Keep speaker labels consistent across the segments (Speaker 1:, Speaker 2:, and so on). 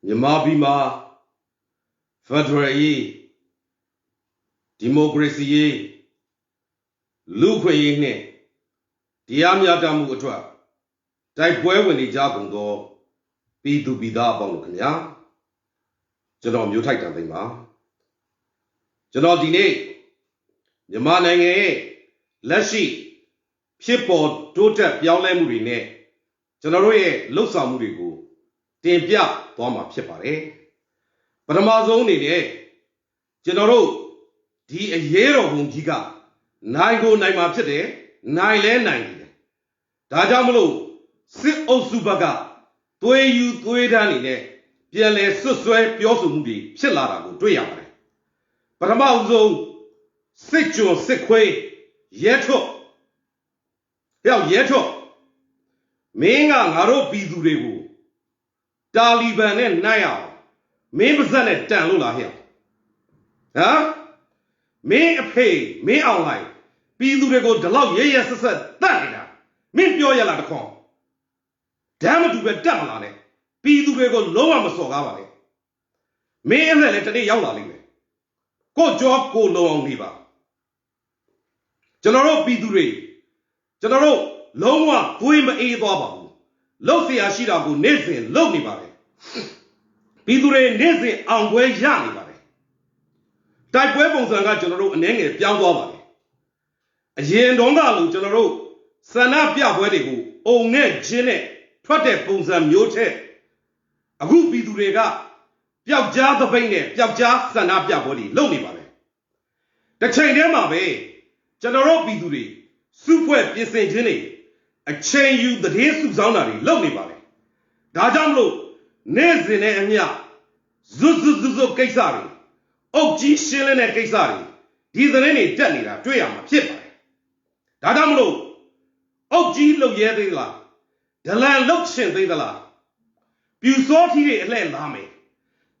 Speaker 1: Yamabima, Federal Democracy, Luque, Diamyatamu Utra, Type where when the Jabundo, be to be da Bongkanya, General Mutate the Ma, General Dine, Yamanang, Lashi, Shipboard, Tota, Yalemurine, General Losa Murigo, Tempia, Toma Pipare, but Amazon, General, the a year of Giga, Naigo Naimapte, Nile 90. Tajamlo, sit o Subaga, Tue you, Tue Danine, Piele Suswe, Piosumbi, Chilarago, Tuyamare. But Amazo, sit your sick way, Yeto, Yeto, Minga, Haro Pizurego, Taliban and Naya, Mabazan Tanula here. Huh? May a pay, may outline. Pizurego, the law, yes, said, Danina. Min Pioya la con. Damn to be devil on it. Pizurego, lower Masoga. May and let a young go job, go long liver. General Pizure. General, Loma, Puima A. Bob. Losia Shida go Nezin, Lonibare. Pizure Nezin, and way Yanibare. Type weapons and General and English, young woman. A yen donga, General. Sanapia Wedego, O Ned Genet, Twate Ponza Mute. A good Pidurega. Piabja the Bane, Piabja, Sanapia body, Lonibare. The chain Emabe. General Piduri, Super Pisan Jenny. A chain you the day Susanari, Lonibare. Dajamlo, Nezine and Ya. Zuzuzo Kesari. Oji Shillen and Kesari. These are any Janina, Tuyama, Pippa. Dadamlo. Oji lo Yedila. The land looks in the la. Pusoti land lame.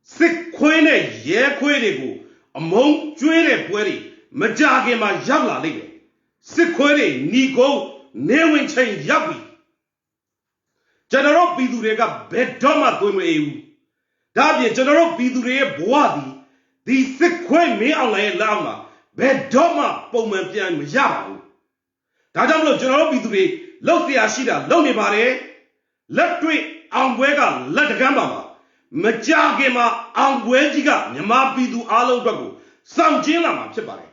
Speaker 1: Sick quene, ye quedigo. Among Juere Pueri, Majagema Yabla live. Sick quene, Nico, Newin chain Yabi. General Pidurega, Bedoma Gumu. Davia General Pidure Boadi. The sick queen me on a lama. Bedoma Pomapian Yabu. Dadamlo General Pidure, Losia Shida, Lonibare. Let me Angwega, let the Gamba. Majagema, Angwejiga, Yamapidu Alo Dago. Some Jilama Chipare.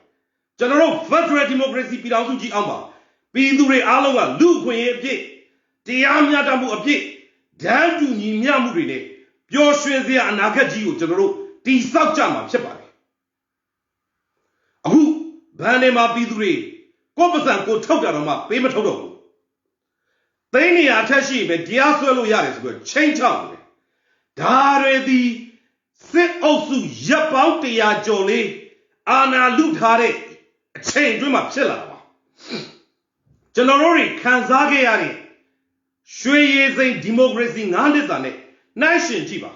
Speaker 1: General Federal Democracy Pidansuji Amba. Pidure Aloa, Luque, Diamyatamu a pit. Damn to Nimyamurine. Pure Shwezia and Nagaji, General, the Southjama Chipare. Ahu, Banema Pidure. Copasan go Togarama, Payment Todo. Tiny attache, but Diasolo Yaris will change out. Dare the sit also Yapau Tia Jolie, Anna Luthare, a change room of Chilla. Generori Kanzagari, Shui is a democracy Nandesane, Nation Jiba,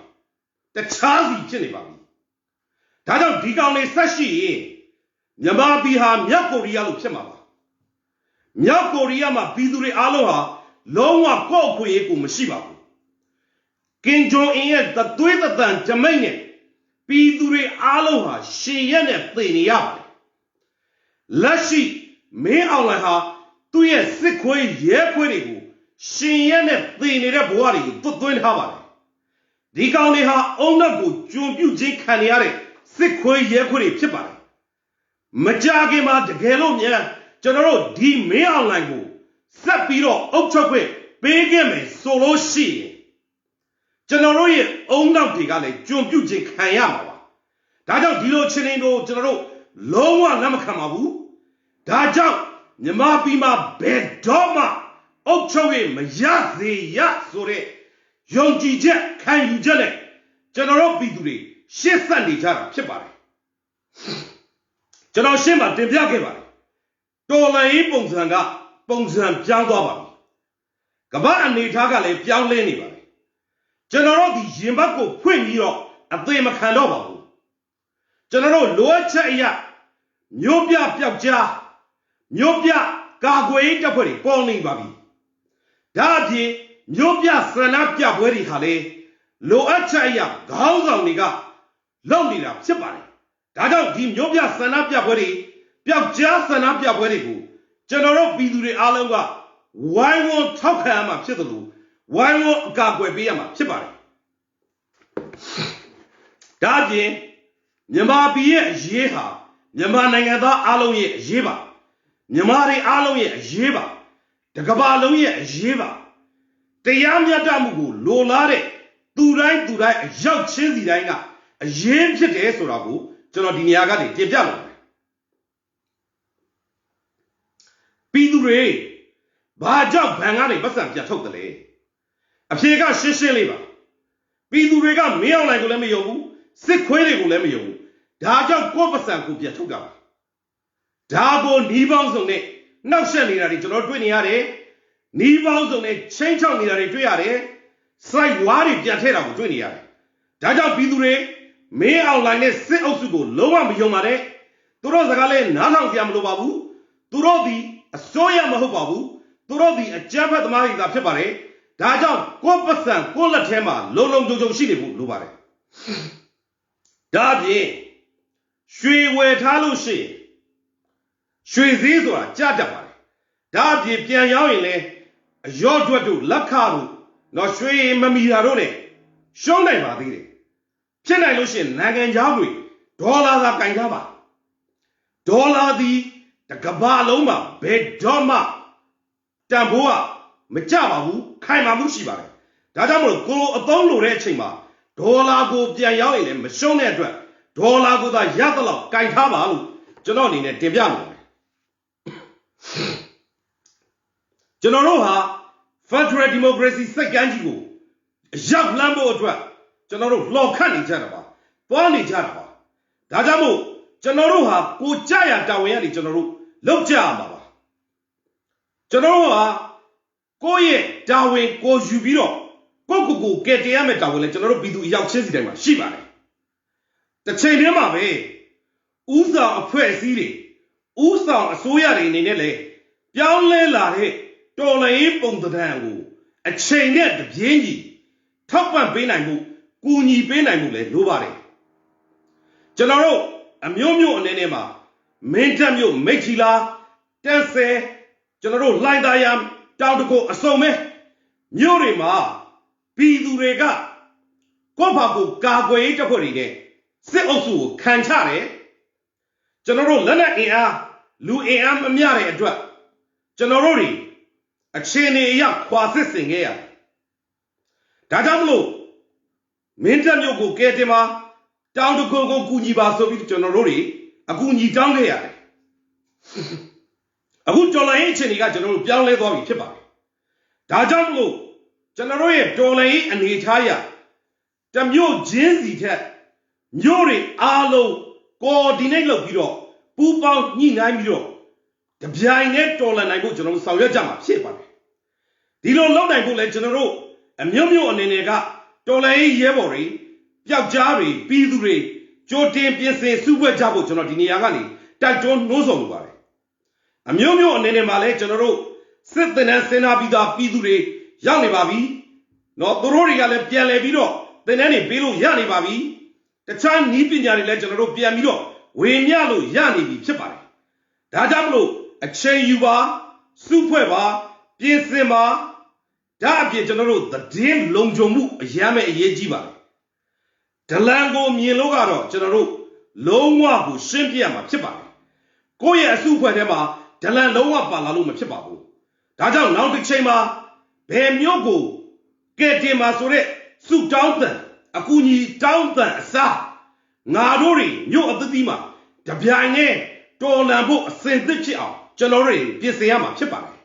Speaker 1: the Chazi Chinibabi. Tadam Digane Sashi, Yamabiha Yakoria Chemaba. Myakoriyama Pidure Aloha, Longa Koku Mashiba. King Joe in the Twitter than Jamaican. Pidure Aloha, she and a thing. Lashi, me Alaha, 2 years sick way, ye querigo. She and a thing in a body, put doing Hawaii. Dikaniha Onabu, Jubu Jink Caniare, sick way, ye queri Pipari. Majagima de Gelonia. General D. Me Lango, Sapiro, Ochokwe, Begame, Solo Shi. General Ona Pigale, Jumbuji Kayama. Dada Dilo Chinendo, General Lowa Namakamabu. Daja, Namabima, Bedoma, Ochowe, Mayazi, Yatsure, Yonji Jet, Kan you Jane, General Biduri, Shesandi Jara, Chipare. General Shima, Debiakebari. Dolai Bongzanga, Bongzan Jangaba. Gaba and Nitagale, Piang Lenibari. General the Jimbako, Queen York, at the Macandova. General Lord Chaya, Nyopia Piabja, Nyopia, Gagway Tapuri, Pony Babi. Daddy, Nyopia Sanapia Weri Hale, လိုအပ်ချက်အရာခေါင်းဆောင်တွေကလုပ်နေတာဖြစ်ပါတယ်ဒါကြောင့်ဒီမျိုးပြဆန္ဒပြပွဲတွေပျောက်ကြားဆန္ဒပြပွဲတွေကိုကျွန်တော်တို့ပြည်သူတွေအားလုံးကဝိုင်းဝန်းထောက်ခံရမှာဖြစ်တယ်လို့ဝိုင်းဝန်းအကာအကွယ်ပေးရမှာဖြစ်ပါတယ်ဒါအပြင်မြန်မာပြည်ရဲ့အရေးဟာမြန်မာနိုင်ငံသားအားလုံးရဲ့အရေးပါမြန်မာတွေအားလုံးရဲ့အရေးပါတကမ္ဘာလုံးရဲ့အရေးပါတရားမျှတမှုကိုလိုလားတဲ့သူတိုင်းအရောက်ချင်းစီတိုင်းကအရေးဖြစ်တယ်ဆိုတာကိုကျွန်တော်ဒီနေရာကနေတင်ပြလိုပါတယ်ပြည်သူတွေဘာကြောင့်ဘဏ်ကနေပတ်စံပြတ်ထုတ်တယ်လဲအဖြေကရှင်းရှင်းလေးပါပြည်သူတွေကမင်းအောင်လှိုင်ကိုလည်းမယုံဘူးစစ်ခွေးတွေကိုလည်းမယုံဘူးဒါကြောင့်ကိုယ့်ပတ်စံကိုပြတ်ထုတ်တာပါဒါကိုနှီးပေါင်းစုံနဲ့နှောက်ယှက်နေတာတွေကျွန်တော်တွေ့နေရတယ်နှီးပေါင်းစုံနဲ့ချင်းချောက်နေတာတွေတွေ့ရတယ်စိုက်ဝါးတွေပြန်ထည့်တာကိုတွေ့နေရတယ်ဒါကြောင့်ပြည်သူတွေမင်းအောင်လှိုင်နဲ့စစ်အုပ်စုကိုလုံးဝမယုံပါနဲ့သူတို့စကားလဲနားထောင်ကြမလို့ပါဘူးသူတို့ဒီအစိုးရမဟုတ်ပါဘူးသူတို့ဒီအကြမ်းဖက်သမားတွေသာဖြစ်ပါတယ်ဒါကြောင့်ကိုယ့်ပတ်စံကိုယ့်လက်ထဲမှာလုံလုံခြုံခြုံရှိနေဖို့လိုပါတယ်ဒါအပြင်ရွှေဝယ်ထားလို့ရှိရင်ရွှေစည်းဆိုတာကြတတ်ပါတယ်ဒါအပြင်ပြန်ရောင်းရင်လည်းအရော့အတွက်တို့လက်ခတို့တော့ရွှေမမီတာတို့နဲ့ရှုံးနိုင်ပါသေးတယ်ဖြစ်နိုင်လို့ရှိရင်နိုင်ငံခြားငွေဒေါ်လာသာကင်ထားပါဒေါ်လာသည်တကဘာလုံးမှာဘယ်တော့မှတန်ဖိုးကမကြပါဘူးခိုင်မာမှုရှိပါတယ်ဒါကြောင့်မလို့ကိုလိုအသုံးလိုတဲ့အချိန်မှာဒေါ်လာကိုပြန်ရောင်းရင်လည်းမရှုံးတဲ့အတွက်ဒေါ်လာကိုသာရသလောက်ကင်ထားပါလို့ကျွန်တော်အနေနဲ့တင်ပြလိုတယ်ကျွန်တော်တို့ဟာ Federal Democracy စက္ကန့်ကြီးကိုရောက်လမ်းဖို့အတွက်ကျွန်တော်တို့လှော်ခတ်နေကြတာပါသွားနေကြတာပါဒါကြောင့်မို့ကျွန်တော်တို့ဟာကိုကြရတာဝန်ရတယ်ကျွန်တော်တို့လောက်ကြရမှာပါကျွန်တော်တို့ဟာကိုယ့်ရဲ့တာဝန်ကိုယူပြီးတော့ကိုကဲတင်ရမယ့်တာဝန်လည်းကျွန်တော်တို့ပြည်သူအရောက်ချင်းစီတိုင်းမှာရှိပါတယ်တစ်ချိန်တည်းမှာပဲဥဆောင်အဖွဲ့အစည်းတွေဥဆောင်အစိုးရတွေအနေနဲ့လည်းပြောင်းလဲလာတဲ့တော်လှန်ရေးပုံသဏ္ဍာန်ကိုအချိန်နဲ့တပြေးညီထောက်ပံ့ပေးနိုင်မှုကူညီပေးနိုင်မှုလည်းလိုပါတယ်ကျွန်တော်တို့အမျိုးမျိုးအနေနဲ့မှာမင်းတပ်မျိုးမိတ်ချီလာတန်းဆဲကျွန်တော်တို့လှိုင်သာယာတောင်တကိုအစုံမဲ့မြို့တွေမှာပြည်သူတွေကကိုယ့်ဘာကိုကာကွယ်ရေးတပ်ဖွဲ့တွေနဲ့စစ်အုပ်စုကိုခံချတယ်ကျွန်တော်တို့လက်နက်အင်အားလူအင်အားမမျှတဲ့အတွက်ကျွန်တော်တို့တွေအခြေအနေအရခွာစစ်ဆင်ခဲ့ရတယ်ဒါကြောင့်မလို့မင်းတပ်မျိုးကိုကဲတင်မှာတောင်တကိုကိုကူညီပါဆိုပြီးကျွန်တော်တို့တွေအကူညီတောင်းခဲ့ရတယ်အခုတော်လိုင်းရေးအခြေအနေကကျွန်တော်တို့ပြောင်းလဲသွားပြီဖြစ်ပါတယ်ဒါကြောင့်မလို့ကျွန်တော်တို့ရဲ့တော်လိုင်းရေးအနေထားရတမျိုးချင်းစီထက်မျိုးတွေအားလုံးcoordinate လုပ်ပြီးတော့ပူးပေါင်းညှိနှိုင်းပြီးတော့တပြိုင်နဲ့တော်လှန်နိုင်ဖို့ကျွန်တော်တို့ဆောင်ရွက်ကြမှာဖြစ်ပါတယ်ဒီလိုလုပ်နိုင်ဖို့လဲကျွန်တော်တို့အမျိုးအနေနဲ့ကတော်လှန်ရေးရဲဘော်တွေပျောက်ကြားတွေပြည်သူတွေကြိုတင်ပြင်ဆင်စုဖွဲ့ကြဖို့ကျွန်တော်ဒီနေရာကနေတိုက်တွန်းနှိုးဆော်လိုပါတယ်အမျိုးအနေနဲ့မှာလဲကျွန်တော်တို့စစ်သင်တန်းစင်နာပြီးသားပြည်သူတွေရောက်နေပါပြီနော်သူတို့တွေကလည်းပြန်လည်ပြီးတော့သင်တန်းတွေပေးလို့ရနေပါပြီတခြားနည်းပညာတွေလည်းကျွန်တော်တို့ပြန်ပြီးတော့ဝေမျှလို့ရနေပြီဖြစ်ပါတယ်ဒါကြောင့်မလို့အချိန်ယူပါစုဖွဲ့ပါပြင်ဆင်ပါဒါအပြင်ကျွန်တော်တို့သတင်းလုံခြုံမှုအရမ်းပဲအရေးကြီးပါတယ်ဒလန်ကိုမြင်လို့ကတော့ကျွန်တော်တို့လုံးဝကိုရှင်းပြရမှာဖြစ်ပါတယ်ကိုယ့်ရဲ့အစုအဖွဲ့ထဲမှာဒလန်လုံးဝပါလာလို့မဖြစ်ပါဘူးဒါကြောင့်နောက်တစ်ချိန်မှာဘယ်မျိုးကိုကဲတင်မှာဆိုတဲ့စုတောင်းတန်အကူညီတောင်းတန်အစားငါတို့တွေမြို့အသီးမှာတပြိုင်နဲ့တော်လှန်ဖို့အစဉ်သစ်ဖြစ်အောင်ကျွန်တော်တို့ပြင်ဆင်ရမှာဖြစ်ပါတယ်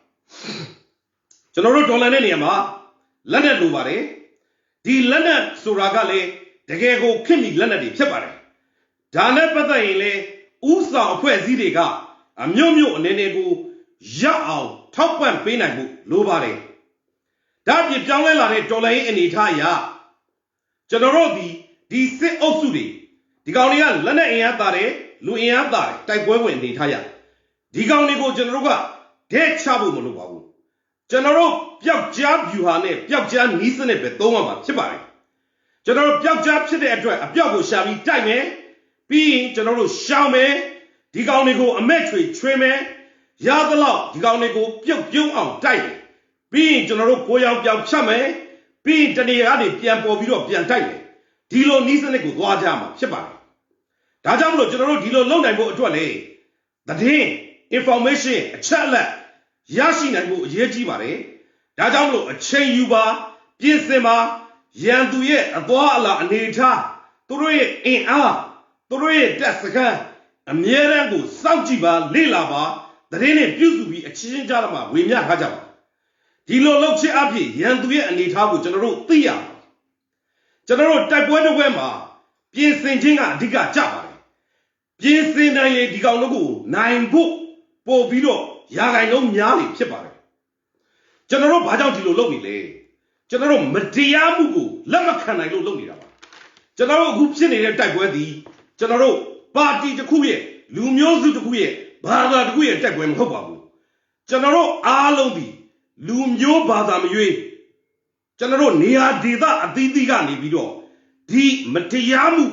Speaker 1: ကျွန်တော်တို့တော်လှန်တဲ့နေရာမှာလက်နက်လိုပါတယ်ဒီလက်နက်ဆိုတာကလည်းတကယ်ကိုခင်မိလက်နက်တွေဖြစ်ပါတယ်ဒါနဲ့ပတ်သက်ရင်လေဥဆောင်အဖွဲ့အစည်းတွေကအမျိုးအနေနဲ့ကိုရအောင်ထောက်ပံ့ပေးနိုင်မှုလိုပါတယ်ဒါအပြင်ပြောင်းလဲလာတဲ့တော်လှန်ရေးအနေအထားအရကျွန်တော်တို့ဒီစစ်အုပ်စုတွေဒီကောင်တွေကလက်နက်အင်အားတာတယ်လူအင်အားတာတယ်တိုက်ပွဲဝင်အနေထားရဒီကောင်တွေကိုကျွန်တော်တို့ကဒဲချဖို့မလုပ်ပါဘူးကျွန်တော်တို့ပျောက်ကြားဗျူဟာနဲ့ပျောက်ကြားနီးစနစ်ပဲသုံးရမှာဖြစ်ပါတယ် ကျွန်တော်တို့ပျောက်ကြားဖြစ်တဲ့အတွက်အပြောက်ကိုရှာပြီးတိုက်မယ်ပြီးရင်ကျွန်တော်တို့ရှောင်မယ်ဒီကောင်တွေကိုအမက်ချွေချွေးမယ်ရသလောက်ဒီကောင်တွေကိုပြုတ်ပြုံးအောင်တိုက်မယ်ပြီးရင်ကျွန်တော်တို့ကိုရောင်ပြောင်ဖြတ်မယ်ပြီးရင်တနေရာကနေပြန်ပေါ်ပြီးတော့ပြန်တိုက်မယ်ဒီလိုနီးစနစ်ကိုသွားကြမှာဖြစ်ပါတယ်ဒါကြောင့်မလို့ကျွန်တော်တို့ဒီလိုလုပ်နိုင်ဖို့အတွက်လေသတင်း information အချက်အလက်ရရှိနိုင်ဖို့အရေးကြီးပါတယ်ဒါကြောင့်မလို့အချိန်ယူပါပြင်ဆင်ပါရန်သူရဲ့အသွားအလာအနေထားသူတို့ရဲ့အင်အားသူတို့ရဲ့တက်စကန်အမြဲတမ်းကိုစောင့်ကြည့်ပါလေ့လာပါသတင်းနဲ့ပြုစုပြီးအချင်းချင်းကြားမှာဝေမျှထားကြပါဒီလိုလုပ်ခြင်းအဖြစ်ရန်သူရဲ့အနေထားကိုကျွန်တော်တို့သိရပါကျွန်တော်တို့တိုက်ပွဲတစ်ပွဲမှာပြင်ဆင်ခြင်းကအဓိကကြပါတယ်ပြင်ဆင်နိုင်ရင်ဒီကောင်တို့ကိုနိုင်ဖို့ပို့ပြီးတော့ရာဂိုင်လုံးများနေဖြစ်ပါတယ်ကျွန်တော်တို့ဘာကြောင့်ဒီလိုလုပ်နေလဲကျွန်တော်တို့မတရားမှုကိုလက်မခံနိုင်လို့လုပ်နေတာပါကျွန်တော်တို့အခုဖြစ်နေတဲ့တိုက်ပွဲသည်ကျွန်တော်တို့ပါတီတစ်ခုရဲ့လူမျိုးစုတစ်ခုရဲ့ဘာသာတစ်ခုရဲ့တိုက်ပွဲမဟုတ်ပါဘူးကျွန်တော်တို့အားလုံးဒီလူမျိုးဘာသာမရွေးကျွန်တော်တို့နေရာဒေသအသီးသီးကနေပြီးတော့ဒီမတရားမှု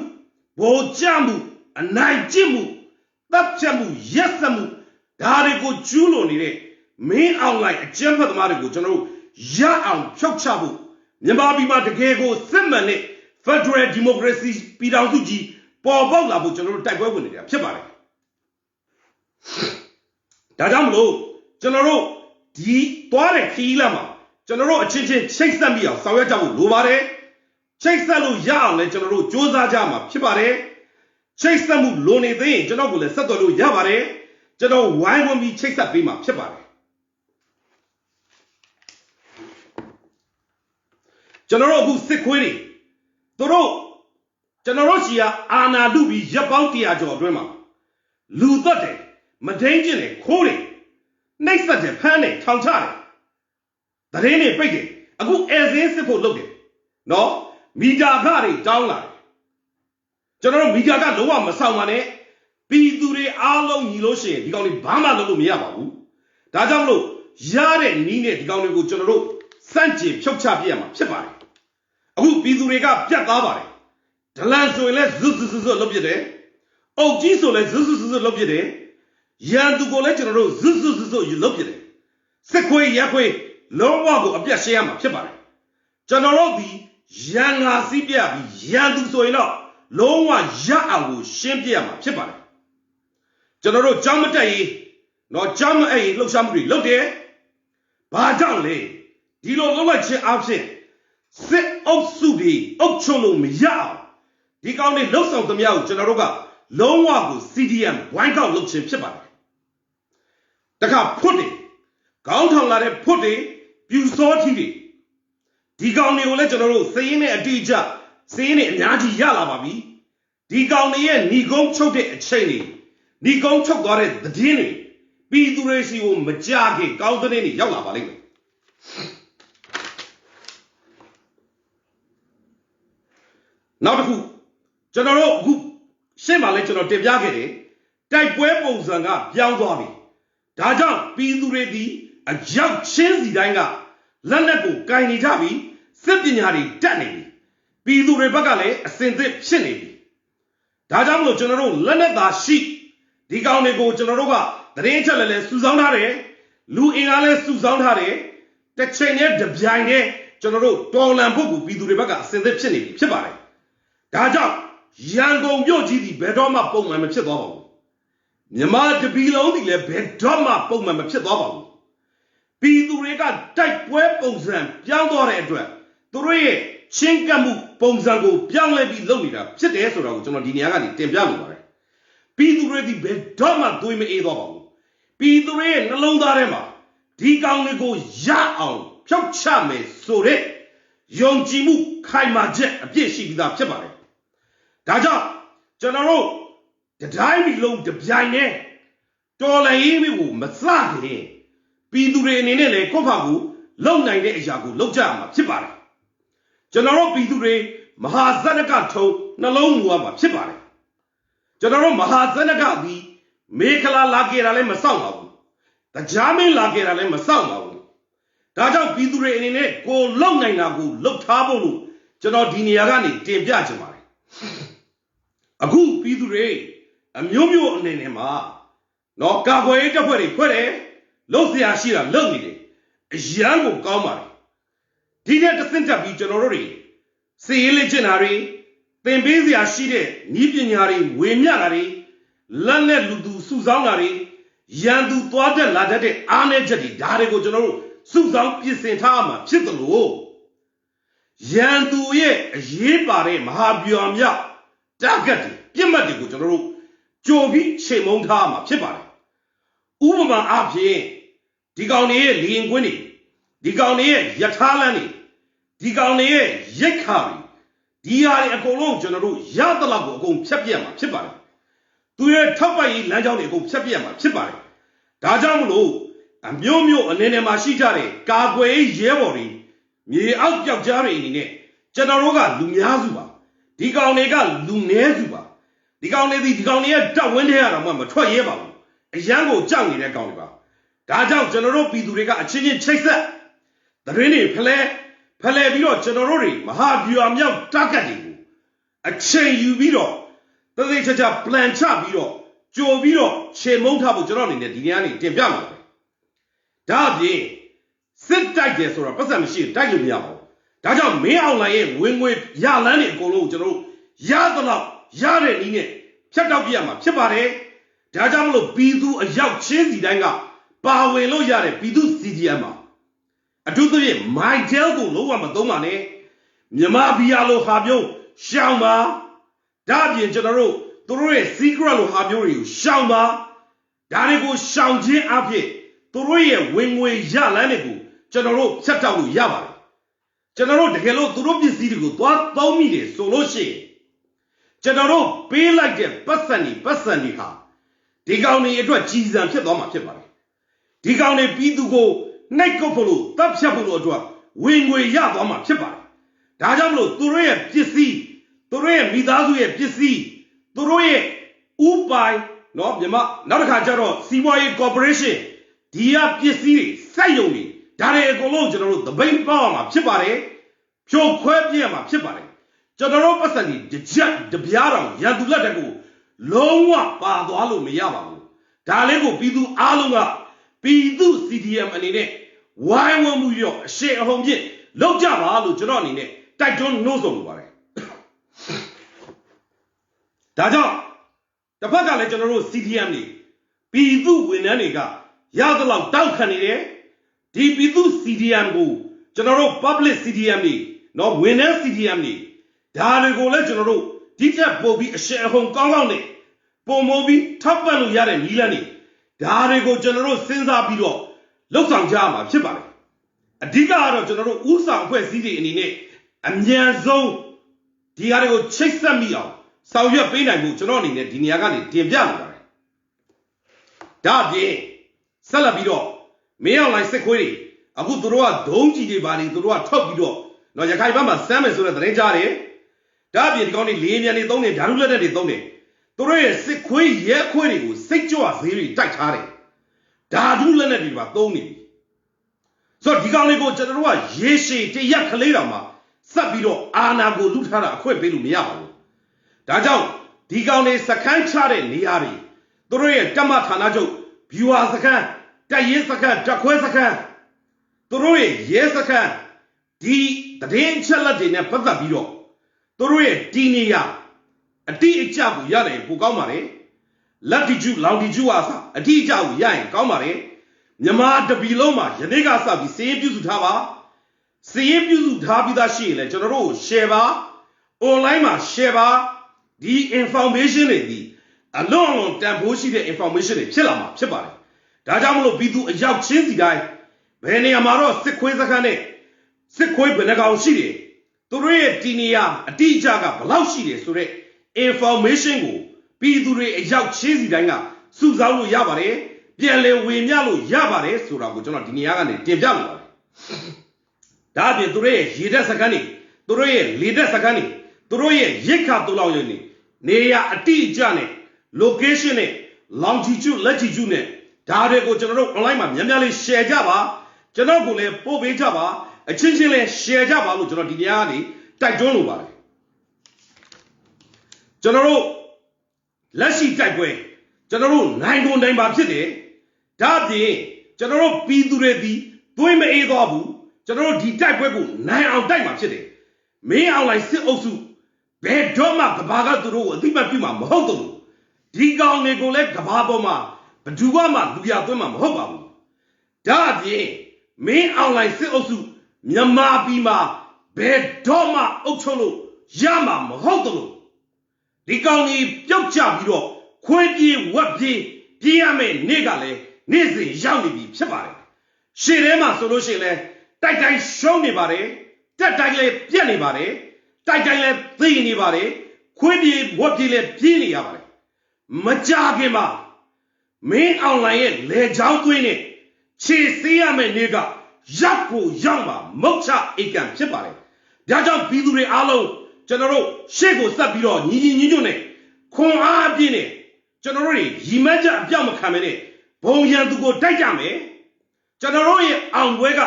Speaker 1: ဘောကြမှုအနိုင်ကျင့်မှုတပ်ဖြတ်မှုရက်စက်မှုဒါတွေကိုကျူးလွန်နေတဲ့မင်းအောင်လိုက်အကြမ်းဖက်သမားတွေကိုကျွန်တော်တို့ရအောင်ဖြုတ်ချဖို့မြန်မာပြည်မှာတကယ်ကိုစစ်မှန်တဲ့ Federal Democracy ပြည်ထောင်စုကြီးပေါ်ပေါက်လာဖို့ကျွန်တော်တို့တိုက်ပွဲဝင်နေတာဖြစ်ပါတယ်ဒါကြောင့်မလို့ကျွန်တော်တို့ဒီသွားတဲ့ခီးလာမှာကျွန်တော်တို့အချင်းချင်းချိတ်ဆက်ပြီးအောင်ဆောင်ရွက်ကြဖို့လိုပါတယ်ချိတ်ဆက်လို့ရအောင်လဲကျွန်တော်တို့စ조사ကြမှာဖြစ်ပါတယ်ချိတ်ဆက်မှုလိုနေသေးရင်ကျွန်တော်ကိုလည်းဆက်သွယ်လို့ရပါတယ်ကျွန်တော်ဝိုင်းဝန်းပြီးချိတ်ဆက်ပေးမှာဖြစ်ပါတယ်ကျွန်တော်တို့အခုစစ်ခွေးတွေသူတို့ကျွန်တော်တို့ရှီကအာနာလူပြီးရပ်ပေါင်း100ကျော်အတွင်းမှာလူသက်တယ်မဒိန်းကျင်တယ်ခိုးတယ်နှိပ်စက်တယ်ဖမ်းတယ်ထောင်ချတယ်သတင်းတွေပိတ်တယ်အခုအဲစင်းစစ်ဖို့လုပ်တယ်နော်မီတာခတွေတောင်းလာတယ်ကျွန်တော်တို့မီတာကလုံးဝမဆောင်ပါနဲ့ပြည်သူတွေအားလုံးညီလို့ရှိရင်ဒီကောင်တွေဘာမှလုပ်လို့မရပါဘူးဒါကြောင့်မလို့ရတဲ့နီးနဲ့ဒီကောင်တွေကိုကျွန်တော်တို့စန့်ကျင်ဖြုတ်ချပြရမှာဖြစ်ပါတယ်အခုပြည်သူတွေကပြတ်သားပါတယ်ဒလန်ဆိုရင်လည်းဇွတ်ဇွတ်လုပ်ပြတယ်အုတ်ကြီးဆိုလည်းဇွတ်ဇွတ်လုပ်ပြတယ်ရန်သူကိုလည်းကျွန်တော်တို့ဇွတ်ဇွတ်လုပ်ပြတယ်စစ်ခွေးရက်ခွေးလုံးဝကိုအပြတ်ရှင်းရမှာဖြစ်ပါတယ်ကျွန်တော်တို့ဒီရန်ငါစီးပြပြီးရန်သူဆိုရင်တော့လုံးဝရအောင်ကိုရှင်းပြရမှာဖြစ်ပါတယ်ကျွန်တော်တို့ကြောင်းမတက်ရေးတော့ကြောင်းမအဲ့လှုပ်ရှားမှုတွေလုပ်တယ်ဘာကြောင့်လဲဒီလိုလုပ်လိုက်ခြင်းအဖြစ်စစ်အုပ်စုတွေအုပ်ချုပ်လို့မရအောင်ဒီကောင်းတွေလှုပ်ဆောင်သမျှကိုကျွန်တော်တို့ကလုံးဝကို CDM ဝိုင်းကောက်လုပ်ခြင်းဖြစ်ပါတယ်တခါဖွတ်တယ်ခေါင်းထောင်လာတဲ့ဖွတ်တယ်ပြူစောထီတွေဒီကောင်တွေကိုလည်းကျွန်တော်တို့စည်ရင်းနဲ့အတိအကျစည်ရင်းနဲ့အများကြီးရလာပါပြီဒီကောင်တွေရဲ့ဏီကုန်းချုပ်တဲ့အချိန်တွေဏီကုန်းချုပ်သွားတဲ့သတင်းတွေပြည်သူတွေစီကိုမကြခင်ကောင်းသတင်းတွေရောက်လာပါလိမ့်မယ်နောက်တစ်ခုကျွန်တော်တို့အခုရှင်းပါလဲကျွန်တော်တင်ပြခဲ့တယ်တိုက်ပွဲပုံစံကပြောင်းသွားပြီဒါကြောင့်ပြည်သူတွေဒီအရောက်ချင်းစီတိုင်းကလက်နက်ကိုကင်နေကြပြီစစ်ပညာတွေတက်နေပြီပြည်သူတွေဘက်ကလည်းအစင်သစ်ဖြစ်နေပြီဒါကြောင့်မလို့ကျွန်တော်တို့လက်နက်သာရှိဒီကောင်တွေကိုကျွန်တော်တို့ကသတင်းချက်လည်းစုဆောင်းထားတယ်လူအင်အားလည်းစုဆောင်းထားတယ်တစ်ချိန်နဲ့တပြိုင်တည်းကျွန်တော်တို့တော်လန်ဖို့ကိုပြည်သူတွေဘက်ကအစင်သစ်ဖြစ်နေပြီဖြစ်ပါတယ်ဒါကြောင့်ရန်ကုန်မြို့ကြီးဒီဘယ်တော့မှပုံမှန်မဖြစ်သွားပါဘူးမြန်မာတပီလုံးဒီလည်းဘယ်တော့မှပုံမှန်မဖြစ်သွားပါဘူးပြည်သူတွေကတိုက်ပွဲပုံစံပြောင်းသွားတဲ့အတွက်သူတို့ရဲ့ချင်းကပ်မှုပုံစံကိုပြောင်းလဲပြီးလုပ်နေတာဖြစ်တယ်ဆိုတာကိုကျွန်တော်ဒီနေရာကနေတင်ပြလိုပါတယ်ပြည်သူတွေဒီဘယ်တော့မှသွေးမအေးသွားပါဘူးပြည်သူတွေရဲ့နှလုံးသားထဲမှာဒီကောင်တွေကိုရအောင်ဖြောက်ချမယ်ဆိုတဲ့ယုံကြည်မှုခိုင်မာချက်အပြည့်ရှိပြီးသားဖြစ်ပါတယ်ဒါကြောင့်ကျွန်တော်တို့တိုင်းပြည်လုံးတပြိုင်တည်းတော်လှန်ရေးကိုမစခင်ပြည်သူတွေအနေနဲ့လည်းကိုယ့်ဘာကိုလုံနိုင်တဲ့အရာကိုလုပ်ကြရမှာဖြစ်ပါတယ်ကျွန်တော်တို့ပြည်သူတွေမဟာဇနကထုံနှလုံးမူရမှာဖြစ်ပါတယ်ကျွန်တော်တို့မဟာဇနကသည်မေခလာလာကြတာလည်းမစောင့်ပါဘူးတရားမင်းလာကြတာလည်းမစောင့်ပါဘူးဒါကြောင့်ပြည်သူတွေအနေနဲ့ကိုလုံနိုင်တာကိုလှုပ်ထားဖို့လို့ ကျွန်တော်ဒီနေရာကနေတင်ပြချင်ပါတယ်အခုပြည်သူတွေအမျိုးမျိုးအနေနဲ့မှာနော်ကာကွယ်ရေးတပ်ဖွဲ့တွေဖွဲ့တယ်လုပ်เสียရှိတာလုပ်နေတယ်အရန်ကိုကောင်းပါတယ်ဒီနဲ့တစ်ဆင့်တက်ပြီးကျွန်တော်တို့တွေစီရေးလက်ကျင်တာတွေသင်ပေးเสียရှိတဲ့ဤပညာတွေဝေမျှတာတွေလက်နဲ့လူသူစုဆောင်းတာတွေရန်သူသွားတက်လာတတ်တဲ့အားနည်းချက်တွေဒါတွေကိုကျွန်တော်တို့စုဆောင်းပြင်ဆင်ထားမှာဖြစ်တယ်လို့ရန်သူရဲ့အရေးပါတဲ့မဟာဗျူဟာမြောက်တာဂက်တွေပြစ်မှတ်တွေကိုကျွန်တော်တို့ကြိုပြီးချိန်မုံထားမှာဖြစ်ပါတယ်ဥပမာအားဖြင့်ဒီကောင်တွေရဲ့လီရင်ကွင်းတွေဒီကောင်တွေရဲ့ယထာလန်းတွေဒီကောင်တွေရဲ့ရိတ်ခါတွေဒီဟာတွေအကုန်လုံးကျွန်တော်တို့ရသလောက်ကိုအကုန်ဖြတ်ပြတ်မှာဖြစ်ပါတယ်သူရဲ့ထောက်ပံ့ရေးလမ်းကြောင်းတွေအကုန်ဖြတ်ပြတ်မှာဖြစ်ပါတယ်ဒါကြောင့်မလို့အမျိုးမျိုးအနေနဲ့မှာရှိကြတဲ့ကာကွယ်ရေးရဲဘော်တွေမြေအောက်ပြောက်ကြားတွေအနေနဲ့ကျွန်တော်တို့ကလူများစုပါဒီကောင်တွေကလူနည်းစုပါဒီကောင်တွေရဲ့တပ်ဝင်းထဲရတော့မှမထွက်ရဲပါဘူးအရန်ကိုကြောက်နေတဲ့ကောင်တွေပါဒါကြောင့်ကျွန်တော်တို့ပြည်သူတွေကအချင်းချင်းချိတ်ဆက်သတင်းတွေဖလဲပြီးတော့ကျွန်တော်တို့တွေမဟာဗျူဟာမြောက်တာဂက်တွေကိုအချိန်ယူပြီးတော့သတိချာ plan ချပြီးတော့ကြိုပြီးတော့ခြေမုံထားဖို့ကျွန်တော်အနေနဲ့ဒီနေ့ကနေတင်ပြမှာပဲဒါအပြင်စစ်တိုက်တယ်ဆိုတာပတ်စံမရှိတိုက်လို့မရပါဘူးဒါကြောင့်မင်းအောင်လှိုင်ရဲ့ဝင်ငွေရလန်းတွေအကုန်လုံးကျွန်တော်တို့ရသလောက်ရတဲ့နည်းနဲ့ဖြတ်တောက်ပြရမှာဖြစ်ပါတယ်ဒါကြောင့်မလို့ပြည်သူအရောက်ချင်းစီတိုင်းကပါဝင်လို့ရတဲ့ပြည်သူ CDM မှာအထူးသဖြင့် Mytel ကိုလုံးဝမသုံးပါနဲ့မြန်မာဘီယာလိုဟာမျိုးရှောင်ပါဒါအပြင်ကျွန်တော်တို့သူတို့ရဲ့ secret လိုဟာမျိုးတွေကိုရှောင်ပါဒါတွေကိုရှောင်ခြင်းအဖြစ်သူတို့ရဲ့ဝင်ငွေရလန်းတွေကိုကျွန်တော်တို့ဖြတ်တောက်လို့ရပါတယ်ကျွန်တော်တို့တကယ်လို့သူတို့ပစ္စည်းတွေကိုသွားသုံးမိတယ်ဆိုလို့ရှိရင်ကျွန်တော်တို့ပေးလိုက်တဲ့ပတ်စံတွေဟာဒီကောင်တွေအတွက်ကြီးစံဖြစ်သွားမှာဖြစ်ပါတယ်ဒီကောင်တွေပြည်သူကိုနှိပ်ကုတ်ဖို့လို့တပ်ဖြတ်ဖို့လို့အတွက်ဝင်ငွေရသွားမှာဖြစ်ပါတယ်ဒါကြောင့်မလို့သူတို့ရဲ့ပစ္စည်းသူတို့ရဲ့မိသားစုရဲ့ပစ္စည်းသူတို့ရဲ့ဥပိုင်နော်မြန်မာနောက်တစ်ခါကျတော့စီးပွားရေးကော်ပိုရေးရှင်းဒီကပစ္စည်းတွေစက်ရုံတွေဒါတွေအကုန်လုံးကျွန်တော်တို့သပိတ်ပေါက်အောင်မှာဖြစ်ပါတယ်ဖြိုခွဲပြရမှာဖြစ်ပါတယ်ကျွန်တော်တို့ပတ်စံဒီတစ်ချက်တပြားတောင်ရန်သူလက်တက်ကိုလုံးဝပါသွားလို့မရပါဘူးဒါလေးကိုပြည်သူအားလုံးကပြည်သူ CDM အနေနဲ့ဝိုင်းဝန်းမှုရောအရှိအဟုန်ဖြင့်လောက်ကြပါလို့ကျွန်တော်အနေနဲ့တိုက်တွန်းနှိုးဆော်လိုပါတယ်ဒါကြောင့်တစ်ဖက်ကလည်းကျွန်တော်တို့ CDM တွေပြည်သူဝန်ထမ်းတွေကရသလောက်တောက်ခံနေတယ်ဒီပြည်သူ CDM ကိုကျွန်တော်တို့ public CDM တွေနော်ဝန်ထမ်း CDM တွေဒါတွေကိုလည်းကျွန်တော်တို့ဒီထက်ပိုပြီးအရှိအဟုန်ကောင်းနဲ့ပုံမိုးပြီးထောက်ပံ့လို့ရတဲ့နည်းလမ်းတွေဒါတွေကိုကျွန်တော်တို့စဉ်းစားပြီးတော့လှုပ်ဆောင်ကြရမှာဖြစ်ပါတယ်အဓိကကတော့ကျွန်တော်တို့ဥဆောင်အဖွဲ့အစည်းတွေအနေနဲ့အမြန်ဆုံးဒီဟာတွေကိုချိတ်ဆက်မိအောင်ဆောင်ရွက်ပေးနိုင်မှုကျွန်တော်အနေနဲ့ဒီနေရာကနေတင်ပြလိုပါတယ်ဒါအပြင်ဆက်လက်ပြီးတော့မင်းအောင်လိုင်းစစ်ခွေးတွေအခုသူတို့ကဒုံးကြီးတွေပါနေသူတို့ကထုတ်ပြီးတော့တော့ရခိုင်ဘက်မှာစမ်းမယ်ဆိုတဲ့သတင်းကြားတယ်ဒါအပြင်ဒီကောင်းတွေလေးမြန်နေသုံးတယ်ဓာတုလက်နက်တွေသုံးတယ်သူတို့ရဲ့စစ်ခွေးရဲခွေးတွေကိုစိတ်ကြွဈေးတွေတိုက်ထားတယ်ဓာတုလက်နက်တွေပါသုံးနေပြီဆိုတော့ဒီကောင်လေးကိုကျွန်တော်တို့ကရေရှည်တရက်ကလေးတောင်မှဆက်ပြီးတော့အာနာကိုလူထားတာအခွင့်ပေးလို့မရပါဘူးဒါကြောင့်ဒီကောင်လေးစခန်းချတဲ့နေရာတွေသူတို့ရဲ့တပ်မဌာနချုပ်ဗျူဟာစခန်းတပ်ရဲစခန်းတပ်ခွဲစခန်းသူတို့ရဲ့ရဲစခန်းဒီတည်င်းချက်လက်တွေနဲ့ပတ်သက်ပြီးတော့သူတို့ရဲ့ဒီနေရာအတိအကျကိုရနိုင်ပိုကောင်းပါလေလက်တီကျူလောင်တီကျူအစအတိအကျကိုရရင်ကောင်းပါလေမြန်မာတပီလုံးမှာယနေ့ကစပြီးစီးရင်ပြုစုထားပါစီးရင်ပြုစုထားပြီးသားရှိရင်လည်းကျွန်တော်တို့ share ပါ online မှာ share ပါဒီ information တွေဒီအလွန်တန်ဖိုးရှိတဲ့ information တွေဖြစ်လာမှာဖြစ်ပါတယ်ဒါကြောင့်မလို့ပြည်သူအရောက်ချင်းစီတိုင်းဘယ်နေရာမှာတော့စစ်ခွေးစခန်းနဲ့စစ်ခွေးဘယ်နှကောင်ရှိတယ်သူတို့ရဲ့ဒီနေရာအတိအကျကဘယ်လောက်ရှိတယ်ဆိုတော့ information ကိုပြည်သူတွေအရောက်ချင်းစီတိုင်းကစုဆောင်းလို့ရပါတယ်ပြန်လည်ဝေမျှလို့ရပါတယ်ဆိုတာကိုကျွန်တော်ဒီနေရာကနေတင်ပြလိုပါတယ်ဒါအပြင်သူတို့ရဲ့ရေတက်စခန်းတွေသူတို့ရဲ့လေတက်စခန်းတွေသူတို့ရဲ့ရိတ်ခါတူလောက်ရည်နေရာအတိအကျနဲ့ location နဲ့ longitude latitude နဲ့ဒါတွေကိုကျွန်တော်တို့ online မှာများများလေး share ကြပါကျွန်တော်ကိုလည်းပို့ပေးကြပါအချင်းချင်းလည်း share ကြပါလို့ကျွန်တော်ဒီနေရာကနေ တိုက်တွန်းလိုပါတယ်ကျွန်တော်တို့လက်ရှိတိုက်ပွဲကျွန်တော်တို့နိုင်ကုန်နိုင်ပါဖြစ်တယ်ဒါအပြင်ကျွန်တော်တို့ပြည်သူတွေဒီသွေးမအေးသွားဘူးကျွန်တော်တို့ဒီတိုက်ပွဲကိုနိုင်အောင်တိုက်မှာဖြစ်တယ်မင်းအောင်လိုက်စစ်အုပ်စုဘယ်တော့မှကဘာကသူတို့ကိုအသိမှတ်ပြုမှာမဟုတ်တော့ဒီကောင်တွေကိုလည်းကဘာပေါ်မှာဘယ်သူမှလူရသွင်းမှာမဟုတ်ပါဘူးဒါအပြင်မင်းအောင်လိုက်စစ်အုပ်စုမြန်မာပြည်မှာဘယ်တော့မှအုပ်ချုပ်လို့ရမှာမဟုတ်တော့ဒီကောင်ကြီးပြုတ်ချပြီးတော့ခွေးပြေးဝက်ပြေးပြေးရမယ်နေ့ကလည်းနေ့စဉ်ရောက်နေပြီဖြစ်ပါတယ်ရှေ့ထဲမှာဆိုလို့ရှိရင်လည်းတိုက်တိုင်းရှုံးနေပါတယ်တက်တိုင်းလည်းပြက်နေပါတယ်တိုက်တိုင်းလည်းသိနေပါတယ်ခွေးပြေးဝက်ပြေးလည်းပြေးနေရပါတယ်မကြခင်မှာမင်းအောင်လိုင်ရဲ့လေချောင်းသွင်းနဲ့ခြေစေးရမယ်နေ့ကရောက်ကိုရောက်မှာမုတ်ချအိတ်ကံဖြစ်ပါတယ်ဒါကြောင့်ပြည်သူတွေအားလုံးကျွန်တော်တို့ရှေ့ကိုဆက်ပြီးတော့ညီညွတ်နဲ့ခွန်အားအပြည့်နဲ့ကျွန်တော်တို့ရီမတ်ကြအပြောက်မခံမနဲ့ဘုံရန်သူကိုတိုက်ကြမယ်ကျွန်တော်တို့ရဲ့အောင်ပွဲက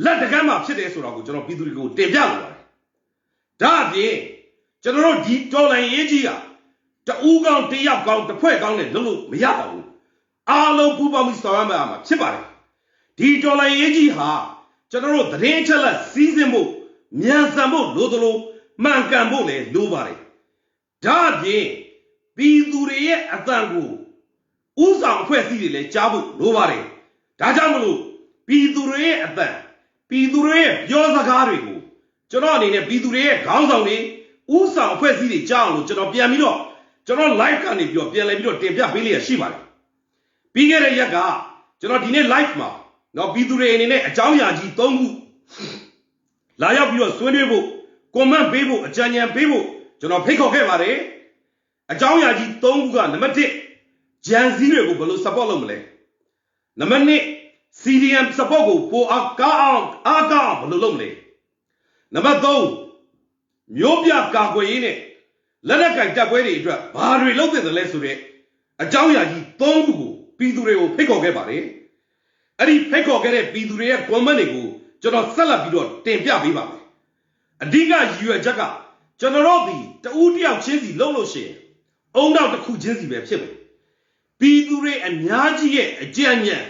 Speaker 1: လက်တကမ်းမှာဖြစ်တယ်ဆိုတော့ကိုကျွန်တော်ပြည်သူတွေကိုတင်ပြလိုပါတယ်ဒါအပြင်ကျွန်တော်တို့ဒီတော်လိုင်းရေးကြီးကတူးကောင်းတယောက်ကောင်းတစ်ဖွဲ့ကောင်းနဲ့လုံးလို့မရပါဘူးအားလုံးပူးပေါင်းပြီးဆောင်ရွက်မှာဖြစ်ပါတယ်ဒီတော်လိုင်းရေးကြီးဟာကျွန်တော်တို့သတင်းချက်လက်စီးစင်းဖို့မြန်ဆန်ဖို့လိုသလိုမှန်ကန်ဖို့လည်းလိုပါတယ်ဒါအပြင်ပြည်သူတွေရဲ့အသံကိုဥဆောင်အဖွဲ့အစည်းတွေလည်းကြားဖို့လိုပါတယ်ဒါကြောင့်မလို့ပြည်သူတွေရဲ့အသံပြည်သူတွေရဲ့ပြောစကားတွေကိုကျွန်တော်အနေနဲ့ပြည်သူတွေရဲ့ခေါင်းဆောင်တွေဥဆောင်အဖွဲ့အစည်းတွေကြားအောင်လို့ကျွန်တော်ပြန်ပြီးတော့ကျွန်တော် live ကနေပြီးတော့ပြန်လည်ပြီးတော့တင်ပြပေးလျက်ရှိပါတယ်ပြီးခဲ့တဲ့ရက်ကကျွန်တော်ဒီနေ့ live မှာတော့ပြည်သူတွေအနေနဲ့အကြောင်းအရာကြီး၃ခုလာရောက်ပြီးတော့ဆွေးနွေးဖို့ comment ပေးဖို့အကြံဉာဏ်ပေးဖို့ကျွန်တော်ဖိတ်ခေါ်ခဲ့ပါတယ်အကြောင်းအရာကြီး၃ခုကနံပါတ်1ဂျန်စည်းတွေကိုဘယ်လို support လုပ်မလဲနံပါတ်2 CDM support ကိုပိုအားကောင်းဘယ်လိုလုပ်မလဲနံပါတ်3မျိုးပြကာကွယ်ရေးနဲ့လက်နက်ကင်တပ်ပွဲတွေအတွက်ဘာတွေလုပ်သင့်တယ်လဲဆိုတဲ့အကြောင်းအရာကြီး၃ခုကိုပြည်သူတွေကိုဖိတ်ခေါ်ခဲ့ပါတယ်အဲ့ဒီဖိတ်ခေါ်ခဲ့တဲ့ပြည်သူတွေရဲ့ comment တွေကိုကျွန်တော်ဆက်လက်ပြီးတော့တင်ပြပေးပါမယ်အဓိကရည်ရွယ်ချက်ကကျွန်တော်တို့ဒီတဦးတယောက်ချင်းစီလုပ်လို့ရှိရင်အုံနောက်တစ်ခုချင်းစီပဲဖြစ်မယ်ပြည်သူတွေအများကြီးရဲ့အကြံဉာဏ်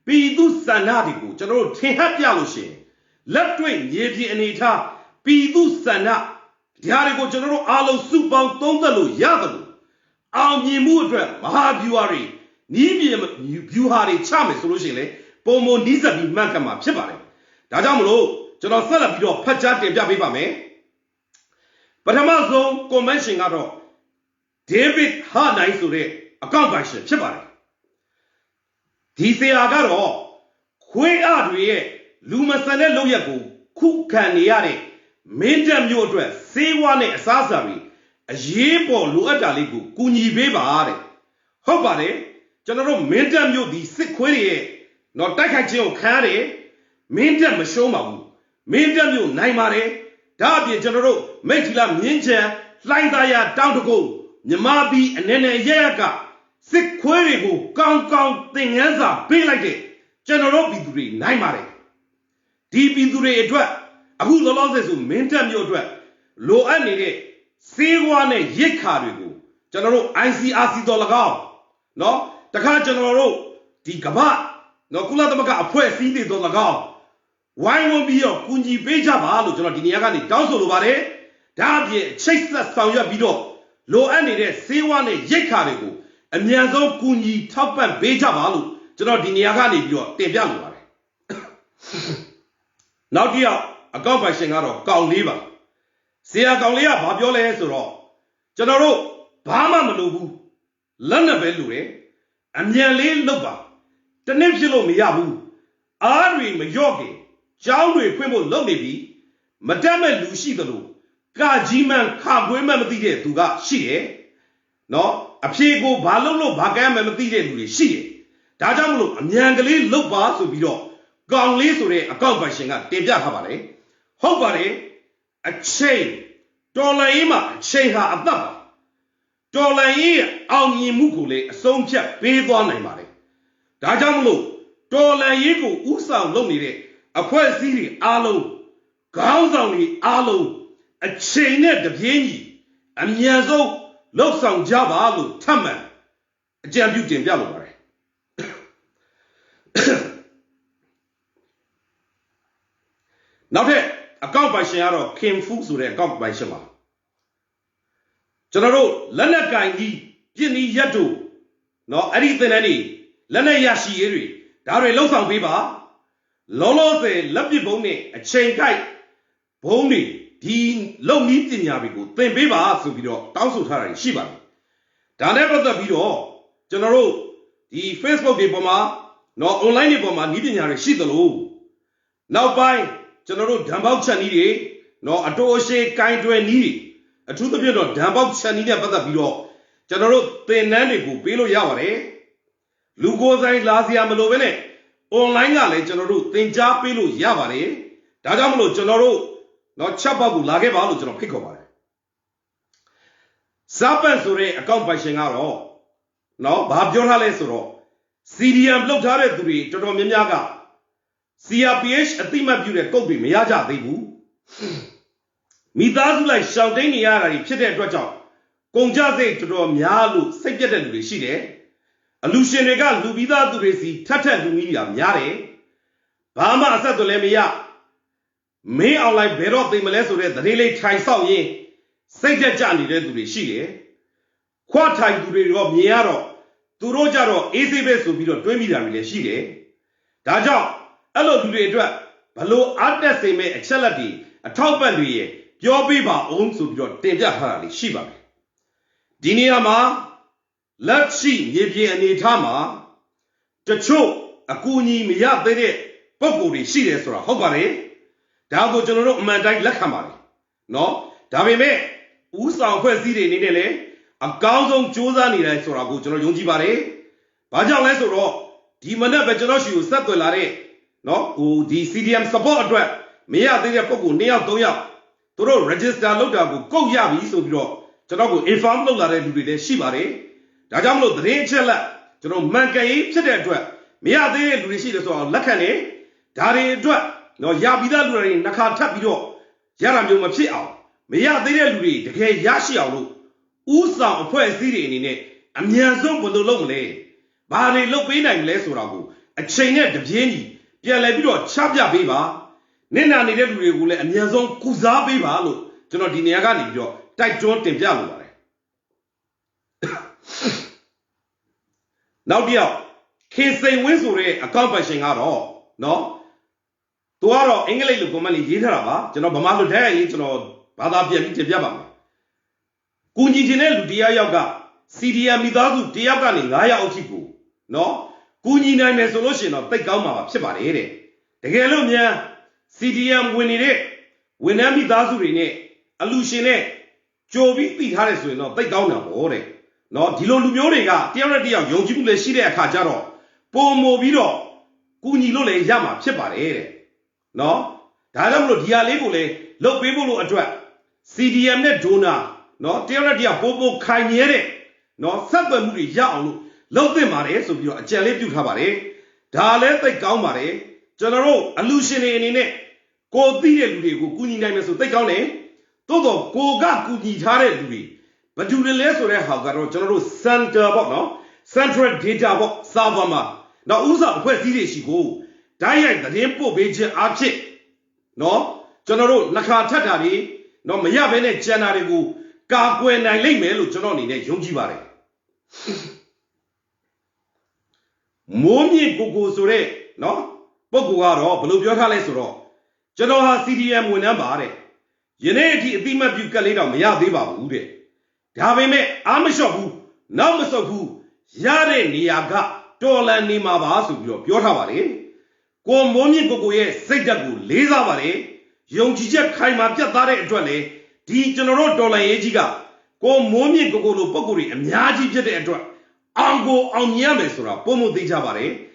Speaker 1: ပြည်သူစန္ဒတွေကိုကျွန်တော်တို့ထင်ဟပ်ပြလို့ရှိရင်လက်တွေ့မြေပြင်အနေထားပြည်သူစန္ဒဒါတွေကိုကျွန်တော်တို့အားလုံးစုပေါင်းသုံးသပ်လို့ရတယ်လို့အောင်မြင်မှုအတွက်မဟာဗျူဟာတွေနီးပြင်ဗျူဟာတွေချမယ်ဆိုလို့ရှိရင်လေပုံမနီးစပ်ပြီးမှတ်ကမှာဖြစ်ပါတယ်ဒါကြောင့်မလို့ကျွန်တော်ဆက်လက်ပြီးတော့ဖတ်ကြားတင်ပြပေးပါမယ်ပထမဆုံး convention ကတော့ David Harney ဆိုတဲ့အကောင့်ပိုင်ရှင်ဖြစ်ပါတယ်ဒီဆရာကတော့ခွေးအတွေရဲ့လူမဆန်တဲ့လုပ်ရက်ကိုခုခံနေရတဲ့မင်းတပ်မျိုးအတွက်စေဝါနဲ့အစားအစာတွေအရေးပေါ်လိုအပ်တာလေးကိုကူညီပေးပါတဲ့ဟုတ်ပါတယ်ကျွန်တော်တို့မင်းတပ်မျိုးဒီစစ်ခွေးတွေရဲ့တော့တိုက်ခိုက်ခြင်းကိုခံရတယ်မင်းတပ်မရှုံးပါဘူးမင်းတပ်မျိုးနိုင်ပါတယ်ဒါအပြင်ကျွန်တော်တို့မိတ်ထီလာမြင်းချံလှိုင်းသားရတောင်တကုန်းမြမဘီအနေနဲ့ရရကစစ်ခွေးတွေကိုကောင်းကောင်းသင်ငန်းစာပေးလိုက်တဲ့ကျွန်တော်တို့ပြည်သူတွေနိုင်ပါတယ်ဒီပြည်သူတွေအတွက်အခုလောလောဆယ်ဆိုမင်းတပ်မျိုးအတွက်လိုအပ်နေတဲ့စေဝါနဲ့ရစ်ခါတွေကိုကျွန်တော်တို့ ICRC တော်၎င်းเนาะတခါကျွန်တော်တို့ဒီကမ္ဘာเนาะကုလသမဂ္ဂအဖွဲ့အစည်းတွေတော်၎င်းဝိုင်းဝန်းပြီးတော့ကူညီပေးကြပါလို့ကျွန်တော်ဒီနေရာကနေတောင်းဆိုလိုပါတယ်ဒါအပြင်ချိတ်ဆက်ဆောင်ရွက်ပြီးတော့လိုအပ်နေတဲ့စေဝါနဲ့ရိတ်ခါတွေကိုအမြန်ဆုံးကူညီထောက်ပံ့ပေးကြပါလို့ကျွန်တော်ဒီနေရာကနေပြီးတော့တင်ပြလိုပါတယ်နောက်တစ်ယောက်အကောင့်ပိုင်ရှင်ကတော့ကောင်လေးပါဆရာကောင်လေးကဘာပြောလဲဆိုတော့ကျွန်တော်တို့ဘာမှမလုပ်ဘူးလက်နဲ့ပဲလုပ်တယ်အမြန်လေးလုပ်ပါတနည်းဖြစ်လို့မရဘူးအားတွေမလျော့ခင်ကျောင်းတွေဖွင့်ဖို့လုပ်နေပြီမတက်မဲ့လူရှိသလိုကကြီးမှန်ခခွေးမှန်မသိတဲ့သူကရှိတယ်နော်အဖြေကိုဘာလုပ်လို့ဘာကမ်းမှမသိတဲ့လူတွေရှိတယ်ဒါကြောင့်မလို့အမြန်ကလေးလုပ်ပါဆိုပြီးတော့ကောင်လေးဆိုတဲ့အကောင့်ပိုင်ရှင်ကတင်ပြထားပါတယ်ဟုတ်ပါတယ်အချိန်တော်လိုင်းမှာအချိန်ဟာအသက်ပါတော်လိုင်းရဲ့အောင်မြင်မှုကိုလည်းအဆုံးဖြတ်ပေးသွားနိုင်ပါတယ်ဒါကြောင့်မလို့တော်လိုင်းကိုဥဆောင်လုပ်နေတဲ့အဖွဲ့အစည်းတွေအားလုံးခေါင်းဆောင်တွေအားလုံး a chain at the Pieni, and Yazo, looks on Java, Taman, a Jambu in Delaware. Now, that account by Shiaro came full to the account by Shema. General, Lana Gangi, Jenny Yadu, no, anything any, Lana Yashi Eri, Dare Losang Biba, Lolo the Lovely Bone, a chain guy, Bony, Dean, Low Meat in Yabigo, then Biba, so video, Tausu Tari, Shiba. Danever the video, General, the Facebook Biboma, no online Boma, needing Yari Shidalo. Now by General Dambau Chanidi, no Atoshe kind to a needy. A truth of your Dambau Chanida Bada Biro, General Tenaniku, Pilo Yaware, Lugo Zai Lazia Malovene, online Ale General, Tenja Pilo Yavare, Dadamlo General, not Chababu Lagebalu General Picobar. Sapan Sure account by Shengaro, no, Babjorhale Suro, CDM Lotare Turi, Toto Miyaga. CRPH a theme of you that Kobe Miyaja Debu. Midazu like shouting Yara, Chete Dwaja, Konjaze to draw Mialu, Second and Rishide, a Lucian Regal, Lubida to receive Tata to Media Miare, Bama Satolemia, May I like Bero de Maleso, the relay Chai Sao Ye, Second Johnny to Rishide, Quatai to the Rob Miaro, to Rojaro, easy best to be the 20 Rishide, Daja. Hello to the drug, below at same excelity, a top and your baby owns to your danger harali shiva. Diniama, let's see, Yebi and Itama, the cho, a kuni miya bede, Poguri, she is for a hobare, Dago General Mandai Lakamari. No, Davime, Usa Kwesi Nidele, a Gauzon Josa Nida for a good General Yunjibare, Baja Lesoro, Dimana Bajanoshi, Satolare. No, who the CDM support address, Mia de Poku, Nea Doya, Toro register Lodabu, go Yabi, so you Tanago, inform Lola to the Shibare, Dajamlo, the Rachel, Toro Mankai, Chedra, Mia de Rishid or Lakane, Dare Dra, no Yabida, Naka Tapido, Yaram Machia, Mia de Luri, the K Yashialu, Usa, a poor city in it, and Yazon for the lonely. Bari Lopina in Lesurabu, a chain at the Jenny. Yelabiro, Chabia Biba, Nena needed to regulate and Yazon Kuza Biba, to not Diniagani, tight joint in January. Now, dear, can't say Winsore accomplishing at all, no? Tuaro, English Lumani Yitaraba, General Bamalu Day, you know, Badabia Jabba. Kunji Jinel, Dia Yoga, CDM Midazu, Diagani, Laya Otiku, no? Kuni name solution of the Gama Chibare. The Galumia, CDM winning it, when Ami Dazurine, Alucine, Jovi Harrison of the Gauna Ore. No, Dilo Lumoriga, Tiaradia, Yojimule Shire Kajaro, Pomo Viro, Kuni Lole Yama Chibare. No, Talamlo Dia Legule, Lo Bibulu Adra, CDM net Jona, no, Tiaradia Bobo Kainiere, no, Sabamuri Yalu. Love them are so you a jelly to Habare, Dale the Gaumare, General, Alucine in it, Go Dire Guni names to take on it, Todo, Go Guni Tare Dui, but you the less or Hagaro, General Santa Bono, Central Data Box, Savama, now Usa, where did she go? Diane the Tempo Beja Archie, no, General Nakatatari, no Mayavene Janarigu, Gagwen and Lemelu Janoni, Yongibare. Momi Gugu Sure, no? Boguaro, Blue Halesoro. Genoa CDM Winambare. Yeneti Bima Bucalida, Maya Diva Ude. Davime, Amishabu, Namasabu, Yare Niaga, Tola Nima Basu, Yohavare. Go Momi Gugu, Sedagu, Lizavare, Yonjija Kaima Jatare Dwale, Di General Dola Ejiga. Go Momi Gugu Boguri, and Yaji Jet Ango Anyamesura, Pomo de Javare,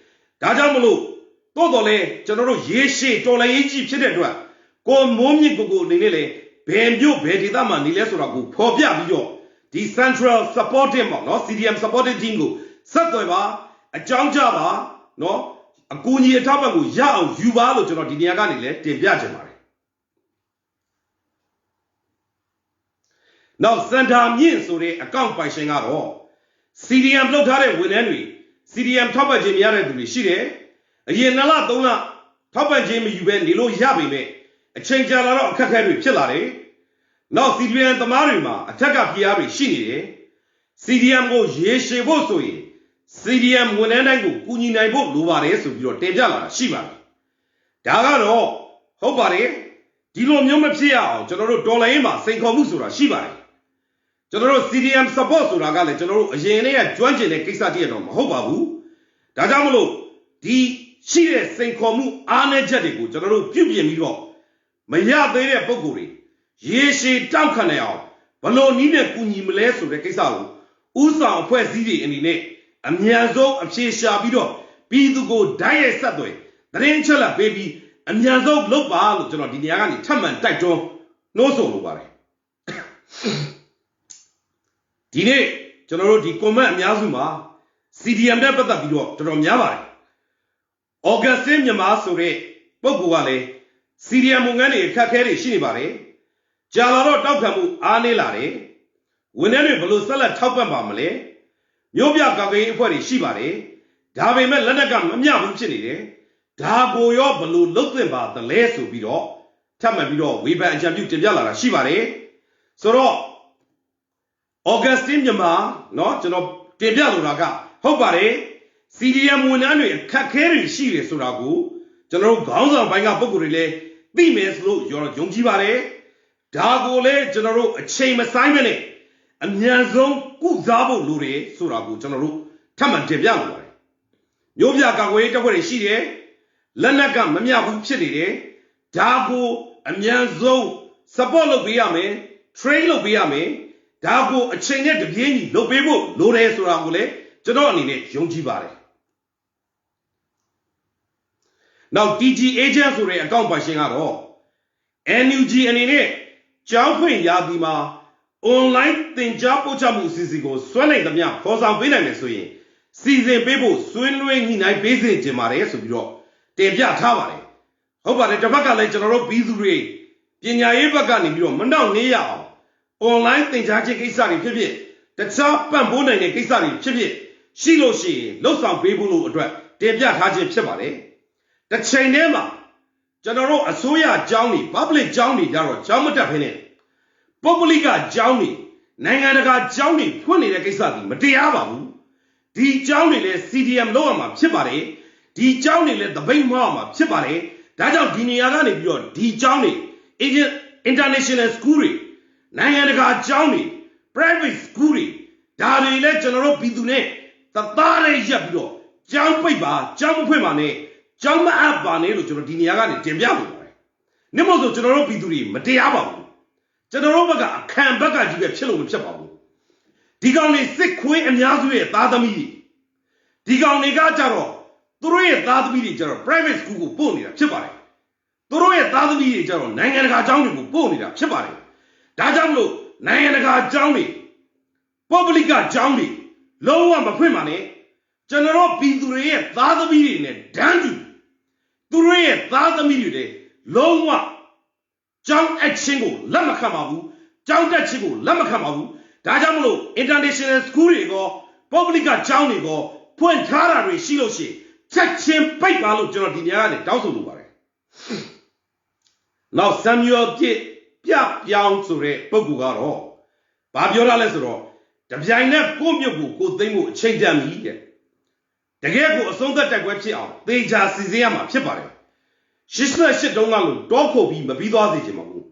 Speaker 1: Dajamulu, Todole, General Yeshi, Tola Eji Chedra, Go Momi Gugu Nile, Bendu Bedidama Nilesuragu, Popia Bio, the Central supporting, no CDM supported Jingu, Satova, a Jangjava, no, a Kuni Tabagu, Yao, Yuvalu, General Diniaganile, de Viajamare. Now Santa Min so the account by Shengaro. CDM look at it with Henry. CDM top of Jimmy Yard to be shitty. A year Nala Dona. Top of Jimmy you went Nilo Yabi. A change a lot of Kakari Chilare. Now CDM the Marima. Attack up Yari Shini. CDM go Yeshe Bosoi. CDM when I go Kuni Naibo Luvares of your Tejala Shiva. Dagano. Hopare. Dilo Nyomapsia. General Dolaima. Saint Comusura Shiva. General CDM support to Ragale General Jene Joanjene Kisatiano Hobabu. Dajamolo. The Shire Saint Comu Ane Jadibu. General Pubian Miro. Maya Bere Boguri. Yeshe Tamkaneo. Balo Nina Kuni Meleso de Kisao. Usa Puezidi in the neck. Amyazo of Shesha Bido. Bidugo Dia Sadway. The Renchala baby. Amyazo Global General Diniani Taman Taito. No solo worry. Dine, General di Command Yazuma, CDM Depata Bido, General Yavari. Augustin Yamasore, Boguale, CDM Mungani, Kakeri Shinibare, Jalaro Daukamu, Anelare, whenever Belusala Taupamale, Yobia Gabe for the Shibare, Dabe Melanagam, Yamuchini, Dagoyo Balu looked about the Lesu Bido, Tamabido, Weber and Jabu Jala Shibare, Soro. Augustine Yama, no, General Debialo Raga, Hobare, CDM Munanu, Kakeri Shire Suragu, General Gonza Banga Bogurile, Bimes Lu, your Jongibare, Dagole, General Chame Simone, and Yazon Kuzabo Lure, Suragu, General Taman Debialo. Yobia Gaweta where she there, Lanagam, Mamia Chile, Dago, and Yazo, Sabolo Biame, Trail of Biame. Dago a chain at the beginning, no people, no rest or angole, Janoni, Yongibare. Now, DG agents were account by Shingaro. NUG and in it, Chowpin Yadima, online thing Japo Chamu Sisigo, swelling the Mia, cause I'm winning swing. Season people, swindling in I basin Jimare, so you Debia Tavare. How about the Tabaka like General Bizure? Pinya Ebagani, you Mandao Nia. Online thing Jaji Kisari Pivot. The top Bambuna in Kisari Pivot. Shiloshi, Losan Bibu address. Debia Haji Chevare. The Chainema. General Asuya Johnny, Public Johnny, Daro, Jamata Pene. Populiga Johnny, Nanganaga Johnny, 20 the Kisari, Matiababu. The Johnny let CDM Loama Chipare. The Johnny let the Bain Mama Chipare. Daja Diniagani, the Johnny, Agent International School. Nanganaga Johnny, private school, Dari let General Bidune, the Tare Yabido, Jam Pipa, Jam Pemane, Jam Abane, Diniagani, Jamiabu. Nimozo General Biduri, Matiababu. General Baga, Cambaga, you get children with Chapabu. Digani sick queen and Yazue, Tadami. Digani Gajaro, Tore Tadami, private school, Pony, Chipare. Tore Tadami, Nanganaga Johnny, Pony, Chipare. Dajamlo, Nayanaga Johnny, Publica Johnny, Low one Bapimane, General Pidure, Father Million, Dandy, Dure, Father Million, Low one, John at Shingle, Lamakamabu, John at Shingle, Lamakamabu, Dajamlo, International School, Publica Johnny, Point Tara, Shiloshi, check him, Pipalo, General Diana, Dawson. Now Samuel did. Young to re Pogugaro. Babiola Lesro. The Jaina Pomubu could think change them here. The Gago a song that I went out. They just see them up Chipare. She said, she don't know, Doko be Mabido Zimabu.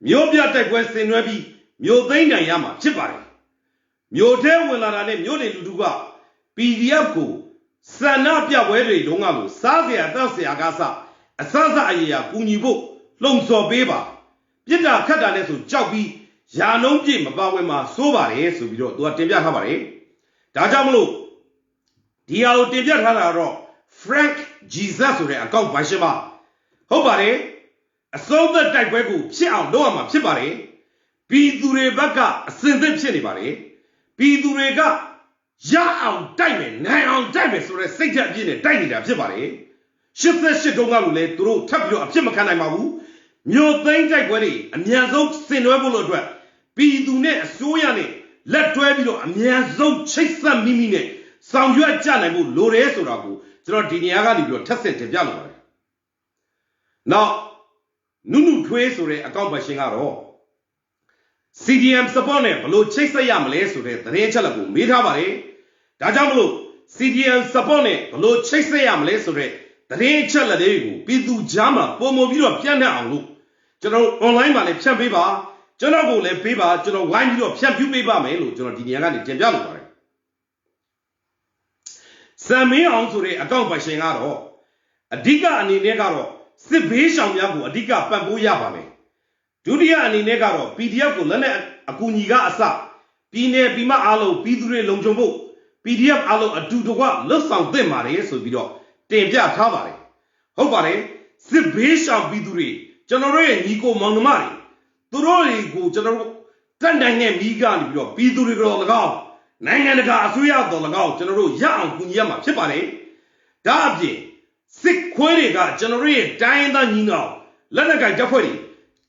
Speaker 1: Miobia take Western Rabi, Miodena Yama, Chipare. Miote will not name Yode Luduga. Pidiaco. Sanapia Wede Dongalu, Sazia Dasi Agasa, a Saza Aya, Punibo, Longso Beba. Yenda Katanesu, Chaubi, Yanon Jim, Bawema, Sobare, Subido, Tibia Habare. Dajamlo, Diao Tibia Hadaro, Frank Jesus, account by Sheba. Hobare, a soldier type wegu, Chiao, Doama, Chibare, Pidure Baka, a Sindip Chenibare, Pidurega, Ya diamond, now diamond, so a Saint Jane, dining of Chibare. Ship the Shidongalu, through Tapio of Chimakana Mabu. New things like Weddy, and Yazok Sinuable address. Pidune, Soyane, let Twabilo, a mere zone, chase some mimine, some you are Janabu, Lores or Abu, Diniaga, your tested to January. Now, Nunu Twesure, accomplishing our all. CDM Sapone, below Chase a Yamale, so that the Rachelabu, Midhavare, Dajamlu, CDM Sapone, below Chase a Yamale, so that the Racheladu, Bidu Jama, Pomobilo, Piana, General online Male, Champiba, General Le Piba, General Wine, Champion Piba, Melo, General Diniaga, January. Sami Ansure, accomplishing our all. A digger and in Negaro, Sibisham Yabu, a digger Pambu Yabame. Dudia and in Negaro, PDF Lene, Akuniga Asa, Pine Bima Alo, Pidure Longjombo, PDF Alo, a Dudoa, Losang de Mare, so Bido, Tempia Tavare. Hopare, Sibisham Bidure, General Nico Mondomari, Turori go General Tandang Migan, Pidure Lagao, Nangaga Suya Dolagao, General Yang Kunyama, Chipare, Dabji, Sick Queriga, General Diana Nino, Lenaga Jafari.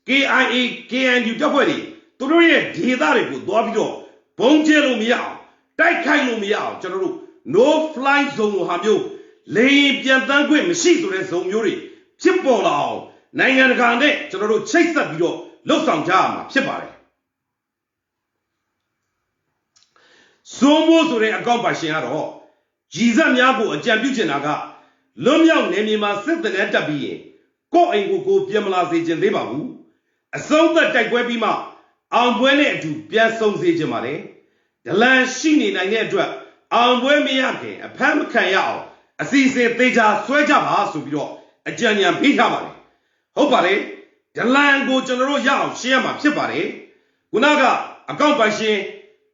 Speaker 1: KIA, KNU Jafari, Turia, Didaribu, Dobido, Bongelo Miao, Daikailo Miao, General, no flying zone Hamu, Lay Piantangui, Machine Zone Yuri, Chipola, Nangan General Chase the Bido, Losang Jama, Chipare. So most of the accomplishing at all. Jizam Yabu, a champion aga, Lumiao Nemima, set the letter being. Go and go Piamala agent Lebabu. A song that Taguebima, I'm willing to Piason Zijamare. The land sheening and yet drop, I'm Wemiake, a Pam Kayao, a season Deja Swajaba Subio, a Janian Pitamare. Hopare, the land go General Yao, Shema Pipare, Gunaga, a compassion,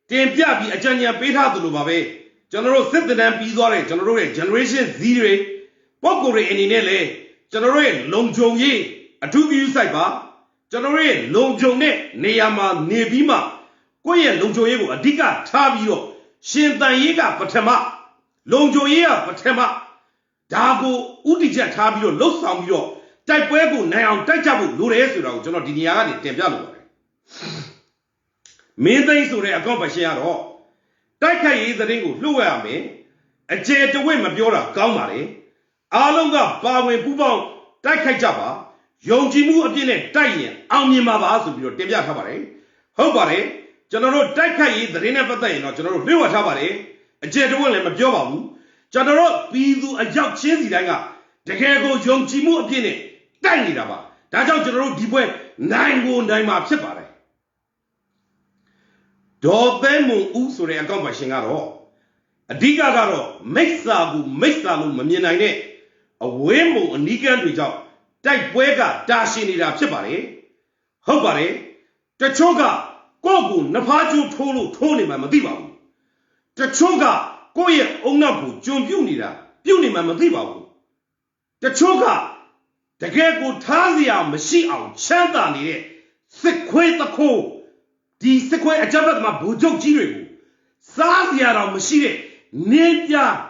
Speaker 1: Tempiabi, a Janian Pita Lubabe, General September Pizore, Generation Zire, Pokore and Inele, General Longjoye, a 2 view saiba. General Longjone, Neama, Nebima, Goya Longjoyego, a Diga, Tabio, Shintayega, Patema, Longjoya, Patema, Dago, Udija Tabio, Losambio, Taipuego, Now, Tajabu, Luresura, General Diniani, Tempiano. Main Sure accomplish all. Taika is the ring of Luame, a jet to win Mabiora, Gaumare, Alonga, Bawe Bubon, Taika Java. Yonjimu again, Tayan, Amimaba, so your Debia Tabare, Hobare, General Takai, the Renapatay, General Riva Tabare, a gentleman and Majobamu, General Pidu, a young Chizzy Danga, Takago, Yonjimu again, Tiny Daba, Tajan General Dibwe, 9 wound, 9 maps separe. Do them Usure accomplishing at all. A Digagaro, Mexabu, Mamina, a Wemo, and Nigan result. Taipwega, Dashini Chipare, Hobare, Tachoga, Gogu, Napaju Tolu, Tony Mamadiba. Tachoga, Goya Onabu, Jun Bunida, Buni Mamadiba. Tachoga, the Gago Tazia, Machine, Chanda Nide, Sequay the Co, the Sequay a Jabat Mabujo Jiribu, Sazia Machine, Ninja,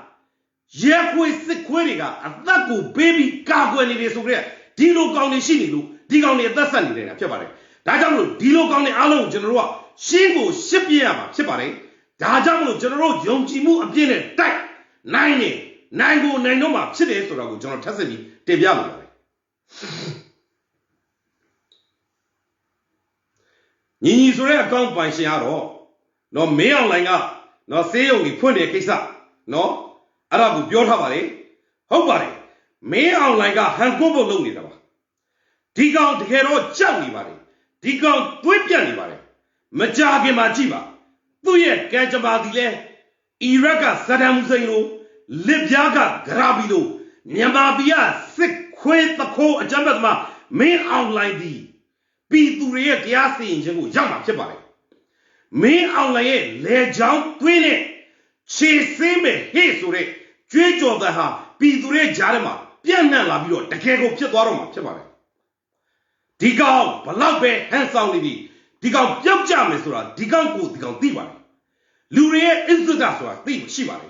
Speaker 1: Yakwe Sequeriga, a Naku baby cargo and it is over there. Dilo County Shinilu, Digoni at the Sunday, Chipare. Dajamu, Dilo County Alo General, Shingo, Shipiama, Chipare. Dajamu General, Yonjimu, Abdin, Tak, 9 Nanoma, Chile, so General Tassini, Debiano. Nisure account by Shiaro. No male line up, no say only put a case up. No, Arabu Biotabare. Hobare. May online got Hankobo Luni. Dig out the hero Johnny Bari. Dig out Twipjani Bari. Majagi Majiba. Tuye Kajabadile. Iraga Saddam Zaino. Libyaga Grabido. Nyamabia sick quit the co a Jambadma. May online thee. Be to rear Giasi in Jangu Jama Chibari. May online le jump twin it. She same Hesure. Treat of the ha. Be to rear Jarama. Piana Labio, the Kego Piatoroma, Chevare. Dig out, Palabe, handsome Libby. Dig out Yamjamesura, dig out good, dig out Diva. Luria is the Daswa, Thief Shivare.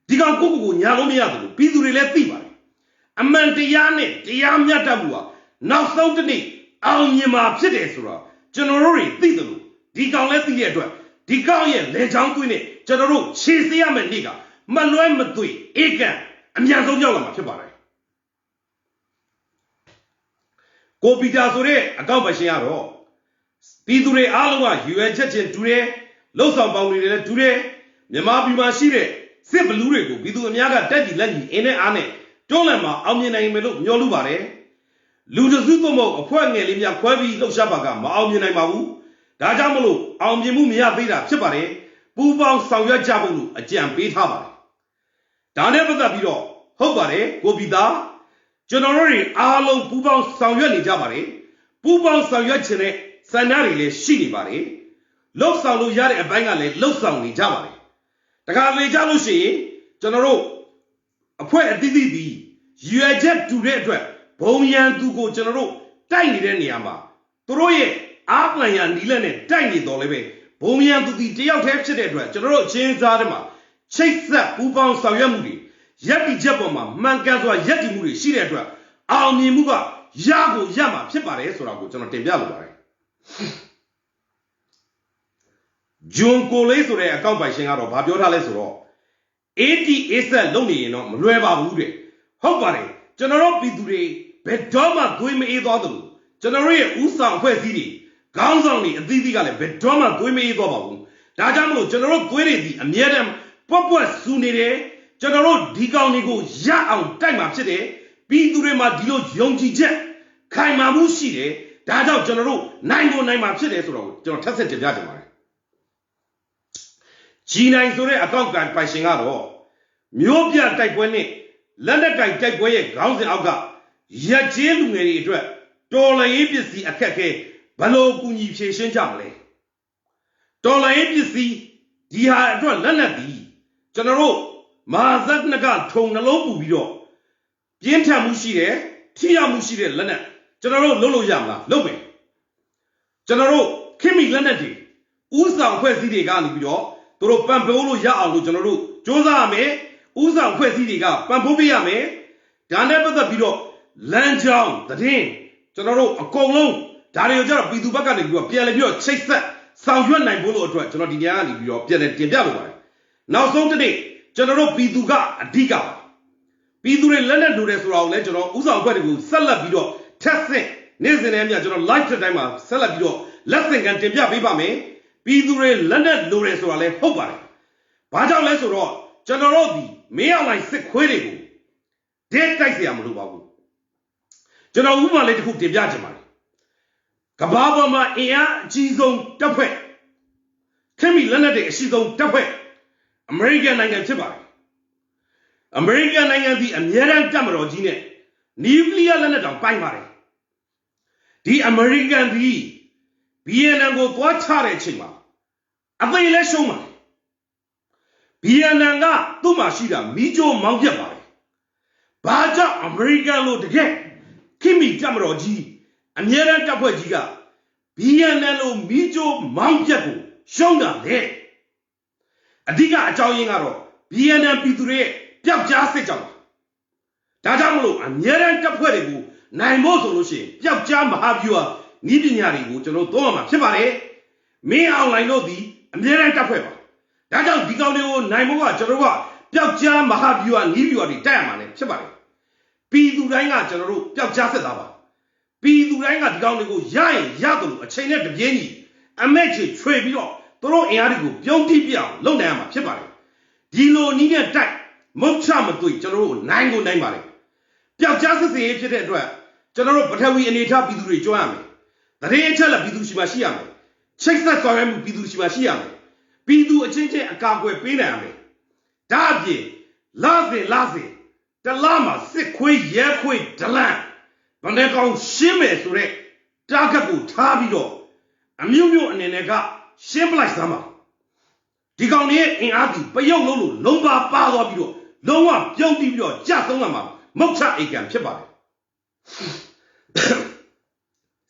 Speaker 1: Dig out Gugu, Yalomiadu, Pidurele Diva. A man de Yane, the Yamyatabua, now Soutani, Alnima Pidesura, Generori, Thidalu, ဒီကောင်လည်းသိတဲ့အတွက်ဒီကောင်ရဲ့လေချောင်းသွင်းနဲ့ကျွန်တော်တို့ခြေစရမယ့်နေ့ကမလွဲမသွေအေးကန်အမြန်ဆုံးရောက်လာမှာဖြစ်ပါတယ်ကိုပီတာဆိုတဲ့အကောင့်ပရှင်ကတော့ပြည်သူတွေအားလုံးကရွယ်ချက်ချင်းတူတယ်လှုပ်ဆောင်ပေါင်းတွေလည်းတူတယ်မြန်မာပြည်မှာရှိတဲ့စစ်ဘလူးတွေကိုပြည်သူအများကတက်ကြည်လက်ညီအင်းနဲ့အားနဲ့တွန်းလှန်မှာအောင်မြင်နိုင်မယ်လို့မျှော်လင့်ပါတယ်လူတစုသို့မဟုတ်အဖွဲ့ငယ်လေးများခွဲပြီးလှုပ်ရှားပါကမအောင်မြင်နိုင်ပါဘူးဒါကြောင့်မလို့အောင်မြင်မှုမရသေးတာဖြစ်ပါတယ်ပူပေါင်းဆောင်ရွက်ကြဖို့လို့အကြံပေးထားပါတယ်ဒါနဲ့ပတ်သက်ပြီးတော့ဟုတ်ပါတယ်ကိုပီတာကျွန်တော်တို့တွေအားလုံးပူပေါင်းဆောင်ရွက်နေကြပါတယ်ပူပေါင်းဆောင်ရွက်ခြင်းနဲ့စံနှာတွေလည်းရှိနေပါတယ်လှုပ်ဆောင်လို့ရတဲ့အပိုင်းကလည်းလှုပ်ဆောင်နေကြပါတယ်တခါလေကြလို့ရှိရင်ကျွန်တော်တို့အဖွဲ့အသီးသီးပြီးရွယ်ချက်တူတဲ့အတွက်ဘုံရန်သူကိုကျွန်တော်တို့တိုက်နေတဲ့နေရာမှာသူတို့ရဲ့အားပလန်ရနီလက်နဲ့တိုက်နေတော်လည်းပဲဘုံရန်သူတီတယောက်တည်းဖြစ်တဲ့အတွက်ကျွန်တော်တို့အချင်းစားတဲ့မှာချိတ်ဆက်ပူပေါင်းဆောင်ရွက်မှုတွေရက်တီချက်ပေါ်မှာမှန်ကန်စွာရက်တီမှုတွေရှိတဲ့အတွက်အောင်မြင်မှုကရကိုရမှာဖြစ်ပါတယ်ဆိုတာကိုကျွန်တော်တင်ပြလိုပါတယ်ဂျွန်ကိုလေးဆိုတဲ့အကောင့်ပိုင်ရှင်ကတော့ဗာပြောထားလဲဆိုတော့ ATS လုံနေရင်တော့မလွယ်ပါဘူးတဲ့ဟုတ်ပါတယ်ကျွန်တော်တို့ပြည်သူတွေဘယ်တော့မှသွေးမအေးသွားသလိုကျွန်တော်တို့ရဲ့ဥဆောင်အဖွဲ့အစည်းတွေခေါင်းဆောင်တွေအသီးသီးကလည်းဘယ်တော့မှသွေးမအေးသွားပါဘူးဒါကြောင့်မလို့ကျွန်တော်တို့သွေးတွေဒီအမြဲတမ်းပွက်ဆူနေတယ်ကျွန်တော်တို့ဒီကောင်တွေကိုရအောင်တိုက်မှာဖြစ်တယ်ပြည်သူတွေမှာဒီလိုယုံကြည်ချက်ခိုင်မာမှုရှိတယ်ဒါကြောင့်ကျွန်တော်တို့နိုင်ကိုနိုင်မှာဖြစ်တယ်ဆိုတော့ကျွန်တော်ထပ်ဆက်တင်ပြချင်ပါတယ်G9 ဆိုတဲ့အကောင့်ပိုင်ရှင်ကတော့မျိုးပြတိုက်ပွဲနဲ့လက်နက်ကင်တိုက်ပွဲရဲ့ခေါင်းစဉ်အောက်ကရက်ကျေးလူငယ်တွေအတွက်တော်လှန်ရေးပစ္စည်းအခက်အခဲဘယ်လိုကူညီဖြေရှင်းကြမလဲတော်လှန်ရေးပစ္စည်းဒီဟာအတွက်လက်နက်သည်ကျွန်တော်တို့မဟာဇက်နကထုံနှလုံးပူပြီးတော့ပြင်းထန်မှုရှိတယ်ထိရောက်မှုရှိတဲ့လက်နက်ကျွန်တော်တို့လုပ်လို့ရမလားလုပ်မယ်ကျွန်တော်တို့ခင်မီလက်နက်တွေဥဆောင်ဖွဲ့စည်းတွေကနေပြီးတော့သူတို့ပံ့ပိုးလို့ရအောင်လို့ကျွန်တော်တို့စ조사ရမယ်ဥဆောင်ဖွဲ့စည်းတွေကပံ့ပိုးပေးရမယ်ဒါနဲ့ပတ်သက်ပြီးတော့လမ်းကြောင်းသတင်းကျွန်တော်တို့အကုန်လုံးဒါတွေကိုကျတော့ပြည်သူဘက်ကနေပြီးတော့ပြန်လည်ပြီးတော့ချိတ်ဆက်ဆောင်ရွက်နိုင်ဖို့လို့အတွက်ကျွန်တော်ဒီညကနေပြီးတော့ပြန်လည်တင်ပြလိုပါတယ်နောက်ဆုံးတစ်နေ့ကျွန်တော်တို့ပြည်သူကအဓိကပါပြည်သူတွေလက်လက်လိုတယ်ဆိုတာကိုလည်းကျွန်တော်ဥဆောင်အဖွဲ့တွေကိုဆက်လက်ပြီးတော့ထက်ဆင့်နေ့စဉ်နဲ့အမျှကျွန်တော် live တိုင်းမှာဆက်လက်ပြီးတော့လက်ဆင့်ကန်တင်ပြပေးပါမယ်ပြည်သူတွေလက်လက်လိုတယ်ဆိုတာလည်းဟုတ်ပါတယ်ဘာကြောင့်လဲဆိုတော့ကျွန်တော်တို့ဒီမင်းအောင်လိုက်စစ်ခွေးတွေကိုဒဲတိုက်เสียရမလို့ပါဘူးကျွန်တော်ဥပမာလေးတစ်ခုတင်ပြချင်ပါတယ်ကဘာပေါ်မှာအင်အားအကြီးဆုံးတပ်ဖွဲ့ခင်မီလက်နက်တွေအရှိဆုံးတပ်ဖွဲ့အမေရိကန်နိုင်ငံဖြစ်ပါတယ်အမေရိကန်နိုင်ငံဒီအမြဲတမ်းတပ်မတော်ကြီးနဲ့နျူကလ িয়ার လက်နက်တောင်ပိုင်ပါတယ်ဒီအမေရိကန်ဒီဗီယက်နမ်ကိုသွားချတဲ့အချိန်မှာအသိလဲရှုံးပါတယ်ဗီယက်နမ်ကသူ့မှာရှိတာမီးကြိုးမောင်းပြတ်ပါတယ်ဘာကြောင့်အမေရိကန်လိုတကယ်ခင်မီတပ်မတော်ကြီးအမြဲတမ်းတပ်ဖွဲ့ကြီးကဗီယက်နမ်လိုမီးကြိုးမောင်းပြတ်ကိုရှုံးတာလေအဓိကအကြောင်းရင်းကတော့ဗီယက်နမ်ပြည်သူတွေရဲ့ပျောက်ကြားစစ်ကြောင့်ဒါကြောင့်မလို့အမြဲတမ်းတပ်ဖွဲ့တွေကိုနိုင်ဖို့ဆိုလို့ရှိရင်ပျောက်ကြားမဟာဗျူဟာဤပညာတွေကိုကျွန်တော်သုံးရမှာဖြစ်ပါတယ်မင်းအောင်လိုင်းတို့ဒီအမြဲတမ်းတပ်ဖွဲ့ပါဒါကြောင့်ဒီကောင်တွေကိုနိုင်ဖို့ကကျွန်တော်တို့ကပျောက်ကြားမဟာဗျူဟာဤဗျူဟာတွေတိုက်ရမှာလည်းဖြစ်ပါတယ်ပြည်သူတိုင်းကကျွန်တော်တို့ပျောက်ကြားစစ်သားပါပြည်သူတိုင်းကဒီကောင်တွေကိုရရင်ရတယ်လို့အချိန်နဲ့တပြေးညီအမက်ချေချွေပြီးတော့သူတို့အင်အားတွေကိုပြုံးတိပြအောင်လုပ်နိုင်ရမှာဖြစ်ပါတယ်ဒီလိုနည်းနဲ့တိုက်မုတ်ချမတွေ့ကျွန်တော်တို့နိုင်ကိုနိုင်ပါတယ်ပျောက်ကြားစစ်စေးဖြစ်တဲ့အတွက်ကျွန်တော်တို့ပထဝီအနေထားပြည်သူတွေကြွရမယ်တရေအချက်လက်ပြည်သူရှိမှရှိရမယ်ချိတ်ဆက်ဆောင်ရွက်မှုပြည်သူရှိမှရှိရမယ်ပြည်သူအချင်းချင်းအကာအကွယ်ပေးနိုင်ရမယ်ဒါအပြင်လာစဉ်တလားမှာစစ်ခွေးရဲခွေးဒလန်ဗန္ဒကောင်ရှင်းမယ်ဆိုတဲ့တာဂက်ကိုထားပြီးတော့အမျိုးမျိုးအနေနဲ့ကရှင်းပလိုက်စမ်းပါဒီကောင်တွေရဲ့အင်အားကြီးပယုတ်လုံးလို့လုံးပါပါသွားပြီးတော့လုံးဝပြုံးပြီးတော့ကြဆုံးလာမှာမုတ်ချအိတ်ကံဖြစ်ပါတယ်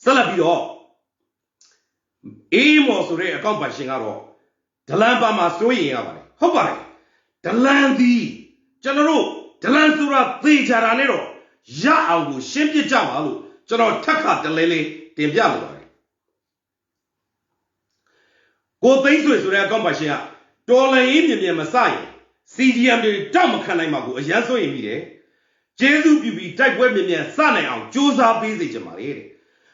Speaker 1: ဆက်လက်ပြီးတော့အေးမော်ဆိုတဲ့အကောင့်ပိုင်ရှင်ကတော့ဒလန်ပါမှာစိုးရင်ရပါတယ်ဟုတ်ပါတယ်ဒလန်သည်ကျွန်တော်တို့ဒလန်ဆိုတာသေချာတာနဲ့တော့ရအောင်ကိုရှင်းပြကြပါလို့ကျွန်တော်ထက်ခါတလဲလေးတင်ပြလိုပါတယ် ကိုသိန်းဆွေဆိုတဲ့အကောင့်ပါရှင်ကတော်လန်ရေးမြင်မြင်မစရင် CDM တွေတောက်မခံနိုင်မှာကိုအရန်ဆိုရင်ပြီးတယ်ကျေးဇူးပြုပြီးတိုက်ပွဲမြင်မြင်စနိုင်အောင်စူးစမ်းပေးစေချင်ပါလေတဲ့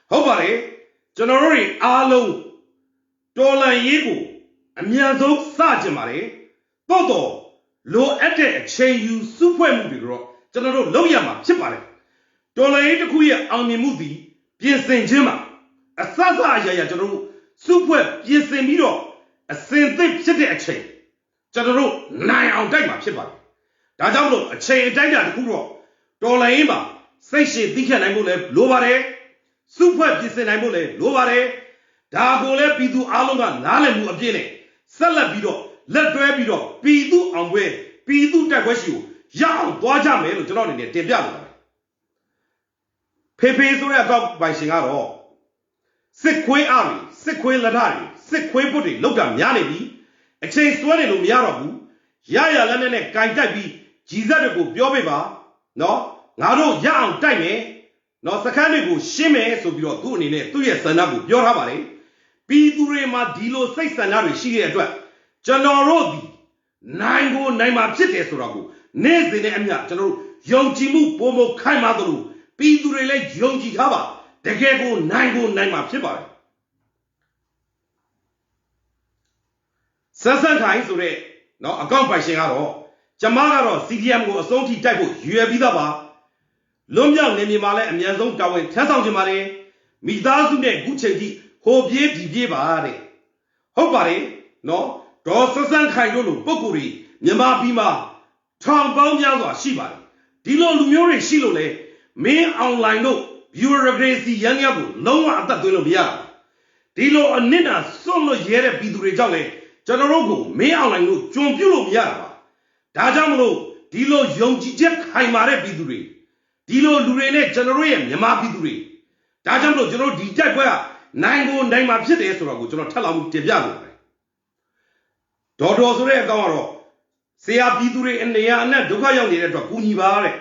Speaker 1: ဟုတ်ပါတယ်ကျွန်တော်တို့တွေအားလုံးတော်လန်ရေးကိုအမြန်ဆုံးစကြင်ပါတယ်တော့လိုအပ်တဲ့အချိန်ယူစုဖွဲ့မှုတွေတော့ကျွန်တော်တို့လုပ်ရမှာဖြစ်ပါတယ်တော်လန်ရေးတစ်ခုရဲ့အောင်မြင်မှုသည်ပြင်ဆင်ခြင်းမှာအစအအရာကျွန်တော်တို့စုဖွဲ့ပြင်ဆင်ပြီးတော့အစင်သစ်ဖြစ်တဲ့အချိန်ကျွန်တော်တို့နိုင်အောင်တိုက်မှာဖြစ်ပါတယ်ဒါကြောင့်မလို့အချိန်အတိုင်းတာတစ်ခုတော့တော်လန်ရေးမှာစိတ်ရှည်သိခံနိုင်ဖို့လည်းလိုပါတယ်စုဖွဲ့ပြင်ဆင်နိုင်ဖို့လည်းလိုပါတယ်ဒါကိုလည်းပြည်သူအားလုံးကနားလည်မှုအပြည့်နဲ့ဆက်လက်ပြီးတော့လက်တွဲပြီးတော့ပြည်သူအောင်ပွဲပြည်သူတိုက်ပွဲရှိကိုရအောင်သွားကြမယ်လို့ကျွန်တော်အနေနဲ့တင်ပြလိုပါတယ်ဖေဆိုတဲ့အကောက်ပိုင်ရှင်ကတော့စစ်ခွေးအားတွေစစ်ခွေးလက်ထတွေစစ်ခွေးပုတ်တွေလောက်တာများနေပြီအချိန်စွဲနေလို့မရတော့ဘူးရလက်နဲ့ကင်တိုက်ပြီးဂျီဇက်တွေကိုပြောပေးပါနော်ငါတို့ရအောင်တိုက်မယ်နော်စခန်းတွေကိုရှင်းမယ်ဆိုပြီးတော့သူ့အနေနဲ့သူ့ရဲ့ဆန္ဒကိုပြောထားပါတယ်ပြည်သူတွေမှာဒီလိုစိတ်ဆန္ဒတွေရှိတဲ့အတွက်ကျွန်တော်တို့ဒီနိုင်ကိုနိုင်မှာဖြစ်တယ်ဆိုတော့ကိုနေ့စဉ်နဲ့အမျှကျွန်တော်တို့ယုံကြည်မှုပုံမခိုင်မာသလိုပြည်သူတွေလည်းယုံကြည်ထားပါတကယ်ကိုနိုင်မှာဖြစ်ပါတယ်ဆန်းခိုင်ဆိုတဲ့နော်အကောင့်ပိုင်ရှင်ကတော့ကျမကတော့ CDM ကိုအဆုံးထိတိုက်ဖို့ရွယ်ပြီးသားပါလွန်မြောက်နေမြေမှာလည်းအမြန်ဆုံးတာဝန်ထမ်းဆောင်ခြင်းပါတယ်မိသားစုနဲ့ခုချိန်ထိဟိုပြေးဒီပြေးပါတဲ့ဟုတ်ပါတယ်နော်ဒေါ်ဆန်းခိုင်တို့လိုပုဂ္ဂိုလ်တွေမြန်မာပြည်မှာထောင်ပေါင်းများစွာရှိပါတယ်ဒီလိုလူမျိုးတွေရှိလို့လေမင်းအွန်လိုင်းတို့ bureaucracy ရန်ရကိုလုံးဝအသက်သွင်းလို့မရဘူးဒီလိုအနစ်နာစွန့်လွတ်ရဲတဲ့ပြည်သူတွေကြောင့်လေကျွန်တော်တို့ကိုမင်းအွန်လိုင်းတို့ကြုံပြုတ်လို့မရတာပါဒါကြောင့်မလို့ဒီလိုယုံကြည်ချက်ခိုင်မာတဲ့ပြည်သူတွေဒီလိုလူတွေနဲ့ကျွန်တော်တို့ရဲ့မြန်မာပြည်သူတွေဒါကြောင့်မလို့ကျွန်တော်တို့ဒီတိုက်ပွဲကနိုင်မှာဖြစ်တယ်ဆိုတော့ကိုကျွန်တော်ထပ်လောင်းတင်ပြလိုပါတယ်ဒေါ်ဆိုတဲ့အကောင်ကတော့ဆရာပြည်သူတွေအနေရအနက်ဒုက္ခရောက်နေတဲ့အတွက်ကူညီပါတဲ့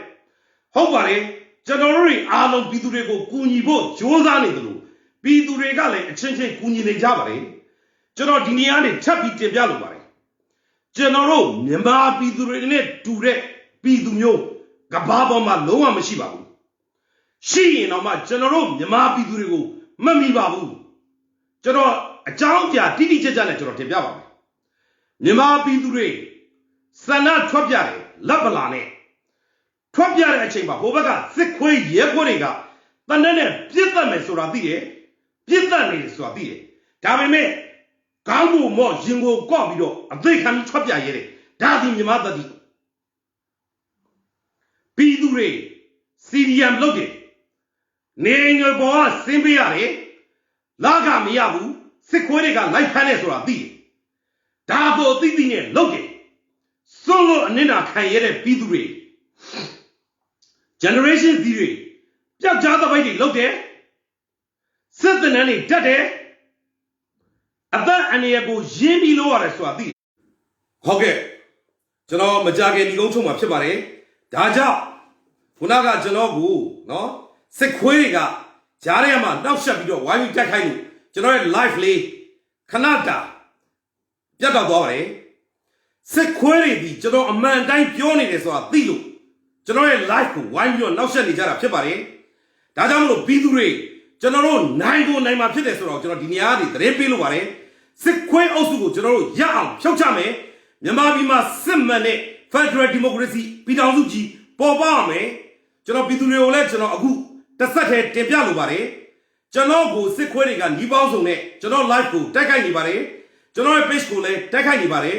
Speaker 1: ဟုတ်ပါတယ်ကျွန်တော်တို့တွေအားလုံးပြည်သူတွေကိုကူညီဖို့ကြိုးစားနေတယ်လို့ပြည်သူတွေကလည်းအချင်းချင်းကူညီနေကြပါတယ်ကျွန်တော်ဒီနေရာနေထပ်ပြီးတင်ပြလိုပါတယ်ကျွန်တော်တို့မြန်မာပြည်သူတွေနဲ့တူတဲ့ပြည်သူမျိုးကဘာပေါ်မှာလုံးဝမရှိပါဘူးရှိရင်တော့မှကျွန်တော်တို့မြန်မာပြည်သူတွေကိုမမိပါဘူးကျွန်တော်အကြောင်းပြတိတိကျကျနဲ့ကျွန်တော်တင်ပြပါမယ်မြန်မာပြည်သူတွေစန္ဒထွက်ပြတယ်လက်ပလာနဲ့ထွက်ပြတဲ့အချိန်မှာဟိုဘက်ကစစ်ခွေးရဲခွေးတွေကတနက်နဲ့ပြစ်တတ်မယ်ဆိုတာသိတယ်ပြစ်တတ်နေတယ်ဆိုတာသိတယ်ဒါပေမဲ့ကောင်းဖို့မော့ရင်ကိုကော့ပြီးတော့အသိခံပြီးထွက်ပြရဲတယ်ဒါဒီမြန်မာတတိပြည်သူတွေ CDM လုပ်တယ်နေငယ်ပေါ်ကဆင်းပေးရတယ်လာကမရဘူးစစ်ခွေးတွေကလိုက်ဖမ်းနေဆိုတာသိတယ်ဒါကိုအသိသိနဲ့လုပ်တယ်စွန့်လို့အနစ်နာခံရတဲ့ပြည်သူတွေ generation Z တွေပျောက်ကြားသပိတ်တွေလုပ်တယ်စစ်တပ်နဲ့တက်တယ်အသက်အန္တရာယ်ကိုရင်းပြီးလို့ရတယ်ဆိုတာသိဟုတ်ကဲ့ကျွန်တော်မကြခင်ဒီကုန်းချုံမှာဖြစ်ပါတယ်ဒါကြောင့်ခုနကကျွန်တော်ကိုနော်စစ်ခွေးတွေကကြားထဲမှာနှောက်ယှက်ပြီးတော့ဝိုင်းပြီးတိုက်ခိုင်းလို့ကျွန်တော်ရဲ့ live လေးခဏတာပြတ်တော့သွားပါတယ်စစ်ခွေးတွေဒီကျွန်တော်အမှန်တိုင်းပြောနေတယ်ဆိုတာသိလို့ကျွန်တော်ရဲ့ live ကိုဝိုင်းပြီးတော့နှောက်ယှက်နေကြတာဖြစ်ပါတယ်ဒါကြောင့်မလို့ပြည်သူတွေကျွန်တော်တို့နိုင်မှာဖြစ်တယ်ဆိုတော့ကျွန်တော်ဒီနေရာကနေသတင်းပေးလို့ပါတယ်စစ်ခွေးအုပ်စုကိုကျွန်တော်တို့ရအောင်ဖြုတ်ချမယ်မြန်မာပြည်မှာစစ်မှန်တဲ့ Federal Democracy ပြည်ထောင်စုကြီးပေါ်ပေါက်မယ်ကျွန်တော်ပြည်သူတွေကိုလည်းကျွန်တော်အခုတစ်ဆက်တည်းတင်ပြလိုပါတယ်ကျွန်တော်ကိုစစ်ခွေးတွေကညီပေါင်းစုံနဲ့ကျွန်တော် live ကိုတိုက်ခိုက်နေပါတယ်ကျွန်တော်ရဲ့ page ကိုလည်းတိုက်ခိုက်နေပါတယ်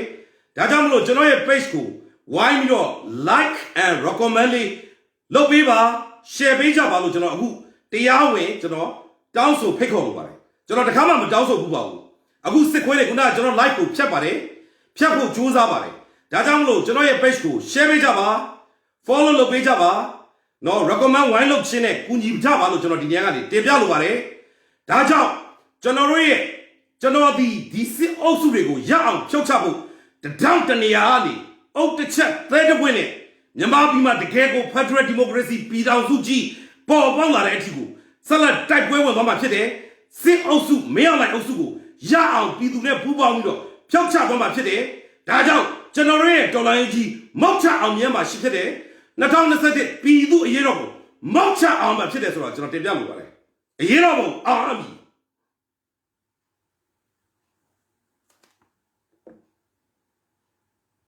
Speaker 1: ဒါကြောင့်မလို့ကျွန်တော်ရဲ့ page ကိုဝိုင်းပြီးတော့ like and recommend လေးလုပ်ပေးပါ share ပေးကြပါလို့ကျွန်တော်အခုတရားဝင်ကျွန်တော်တောင်းဆိုဖိတ်ခေါ်လိုပါတယ်ကျွန်တော်တခါမှမတောင်းဆိုဘူးပါဘူးအခုစစ်ခွေးတွေခုနကကျွန်တော် live ကိုဖြတ်ပါတယ်ဖြတ်ဖို့ကြိုးစားပါတယ်ဒါကြောင့်မလို့ကျွန်တော်ရဲ့ page ကို share ပေးကြပါ follow လုပ်ပေးကြပါနော် recommend ဝိုင်းလုပ်ခြင်းနဲ့ကူညီကြပါလို့ကျွန်တော်ဒီညကနေတင်ပြလိုပါတယ်ဒါကြောင့်ကျွန်တော်ဒီစစ်အုပ်စုတွေကိုရအောင်ဖြုတ်ချဖို့တောင်းတနေရာကနေအုတ်တစ်ချက်သဲတပွင့်နဲ့မြန်မာပြည်မှာတကယ်ကို Federal Democracy ပြည်ထောင်စုကြီးပေါ်ပေါက်လာတဲ့အထိကိုဆက်လက်တိုက်ပွဲဝင်သွားမှာဖြစ်တယ်စစ်အုပ်စုမင်းအောင်လှိုင်အုပ်စုကို ရအောင်ပြည်သူနဲ့ပူးပေါင်းပြီးတော့ဖျောက်ချသွားမှာဖြစ်တယ်ဒါကြောင့်ကျွန်တော်တို့ရဲ့တော်လိုင်းကြီးမောက်ချအောင်မြင်မှာရှိဖြစ်တယ်2021ပြည်သူအရေးတော်ကိုမောက်ချအောင်မှာဖြစ်တယ်ဆိုတော့ကျွန်တော်တင်ပြလိုပါတယ်အရေးတော်ပုံအောင်အမည်